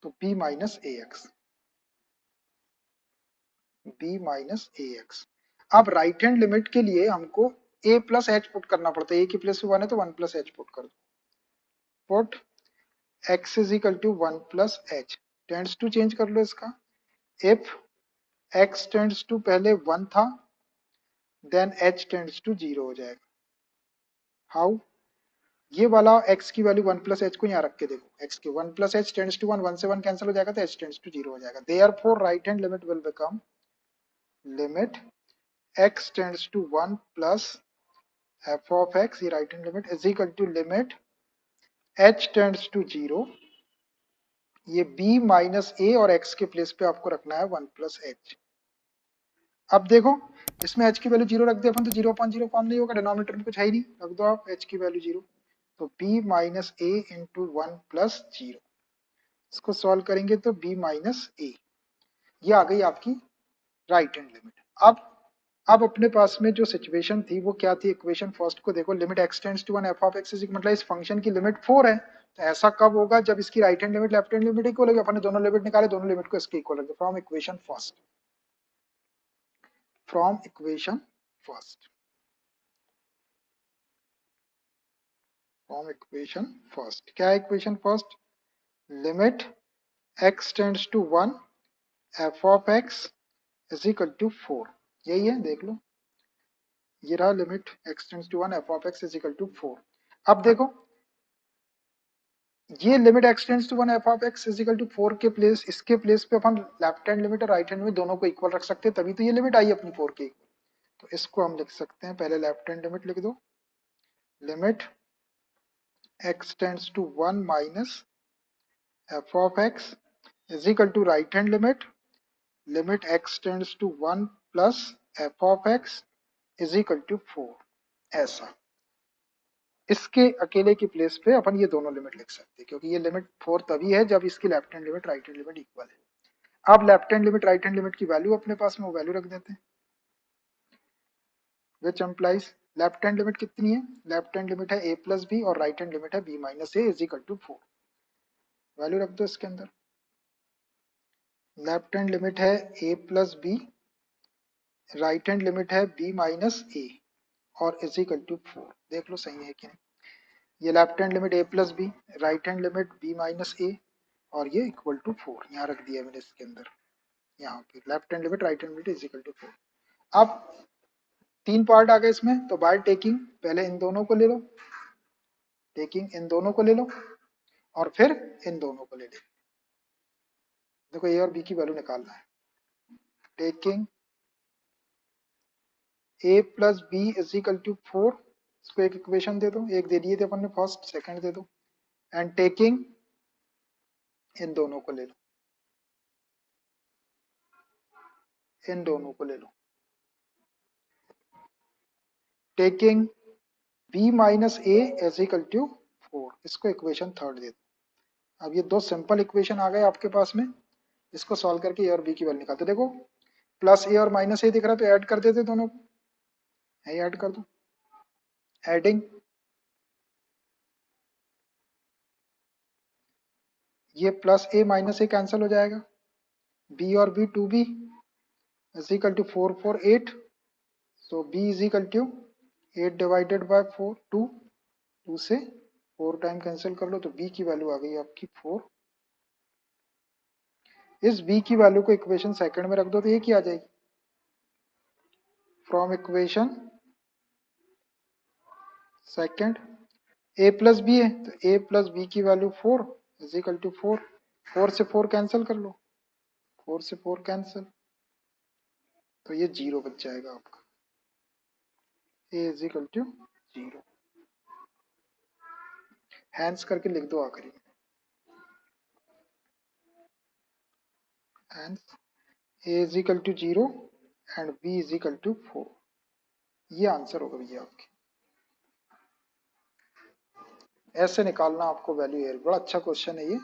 तो b माइनस ए एक्स, b माइनस ए एक्स। अब राइट हैंड लिमिट के लिए हमको a प्लस एच पुट करना पड़ता है, a की प्लेस पे 1 है तो 1 प्लस एच पुट कर दो, put x is equal to 1 plus h, tends to change कर लो इसका, इफ x टेंड्स टू पहले 1 था, देन h टेंड्स टू 0 हो जाएगा। हाउ, ये वाला x की वैल्यू 1 प्लस एच को यहाँ रख के देखो, x के 1 प्लस एच टेंड्स टू 1, 1 से 1 कैंसिल हो जाएगा तो h टेंड्स टू 0 हो जाएगा। Therefore right hand limit will become limit x tends to 1 plus f of x, ये right hand limit, is equal to limit h tends to 0, ये b माइनस a और x के प्लेस पे आपको रखना है 1 प्लस एच। अब देखो इसमें h की वैल्यू 0 रख दे अपन तो 0.0 फॉर्म नहीं होगा, डिनोमिनेटर में कुछ है ही नहीं, रख दो आप h की वैल्यू 0, तो b माइनस ए इंटू 1 प्लस 0, इसको सॉल्व करेंगे तो b माइनस ए, ये आ गई आपकी राइट हैंड लिमिट। अब अपने पास में जो सिचुएशन थी वो क्या थी, इक्वेशन फर्स्ट को देखो, limit x tends to 1 f of x, मतलब इस फंक्शन की लिमिट 4 है, तो ऐसा कब होगा जब इसकी right hand limit left hand limit equal होगी, अपन ने दोनों लिमिट निकाले, दोनों लिमिट को इसके इक्वल रख दो, from equation first, from equation first, from equation first, क्या है equation first, limit x tends to 1 f of x is equal to 4, यही है देख लो, ये रहा limit x tends to 1 f of x is equal to 4। अब देखो ये limit x tends to 1 f of x is equal to 4 के प्लेस, इसके प्लेस पे अपन लेफ्ट हैंड लिमिट और राइट हैंड लिमिट दोनों को इक्वल रख सकते हैं, तभी तो ये लिमिट आई अपनी 4 के इक्वल, तो इसको हम लिख सकते हैं, पहले लेफ्ट हैंड लिमिट लिख दो, limit x tends to 1 minus f of x is equal to right hand limit, limit x tends to 1 plus f of x is equal to 4, ऐसा इसके अकेले की प्लेस पे अपन ये दोनों लिमिट लिख सकते हैं, क्योंकि ये लिमिट 4 तभी है जब इसकी left hand limit right hand limit equal है। अब left hand limit right hand limit की वैल्यू अपने पास में वो वैल्यू रख देते हैं, which implies left hand limit कितनी है, लेफ्ट हैंड लिमिट है a प्लस बी और राइट हैंड लिमिट है b minus a is equal to 4। Value रख दो इसके अंदर। लेफ्ट हैंड लिमिट है a plus b, right hand limit है b माइनस ए और इज इक्वल टू 4। देख लो सही है कि नहीं। ये left hand limit a plus b, right hand limit b minus a और ये इक्वल टू 4 यहाँ रख दिया मैंने इसके अंदर। यहाँ पे left hand limit right hand limit is equal to 4। अब 3 पार्ट आ गए इसमें, तो बाय टेकिंग पहले इन दोनों को ले लो, टेकिंग इन दोनों को ले लो और फिर इन दोनों को ले लो। देखो ए और बी की वैल्यू निकालना है। Taking a plus b is equal to 4, इसको एक इक्वेशन दे दो, एक दे दिए थे अपन ने फर्स्ट, सेकंड दे दो। एंड टेकिंग इन दोनों को ले लो, इन दोनों को ले लो। Taking b minus a is equal to 4, इसको इक्वेशन थर्ड दे दो। अब ये दो सिंपल इक्वेशन आ गए आपके पास में, इसको सॉल्व करके ए और बी की वैल्यू निकालते। देखो प्लस ए और माइनस ए दिख रहा है, तो ऐड कर देते दोनों को, ऐड कर दो। एडिंग ये plus a minus a cancel हो जाएगा, b और b 2b is equal to 4 4 8, so b is equal to 8 divided by 4 2, 2 से 4 टाइम कैंसिल कर लो तो b की वैल्यू आ गई आपकी 4। इस b की वैल्यू को इक्वेशन सेकंड में रख दो तो ये क्या आ जाएगी, from equation second a plus b है तो a प्लस बी की वैल्यू 4 इज इक्वल टू 4, 4 से 4 कैंसिल कर लो, 4 से 4 कैंसिल, तो ये 0 बच जाएगा आपका, a is equal to 0। Hence करके लिख दो आखिरी में, hence a is equal to 0 and b is equal to 4। ये आंसर होगा भैया आपके। ऐसे निकालना आपको वैल्यू एयर, बड़ा अच्छा क्वेश्चन है ये।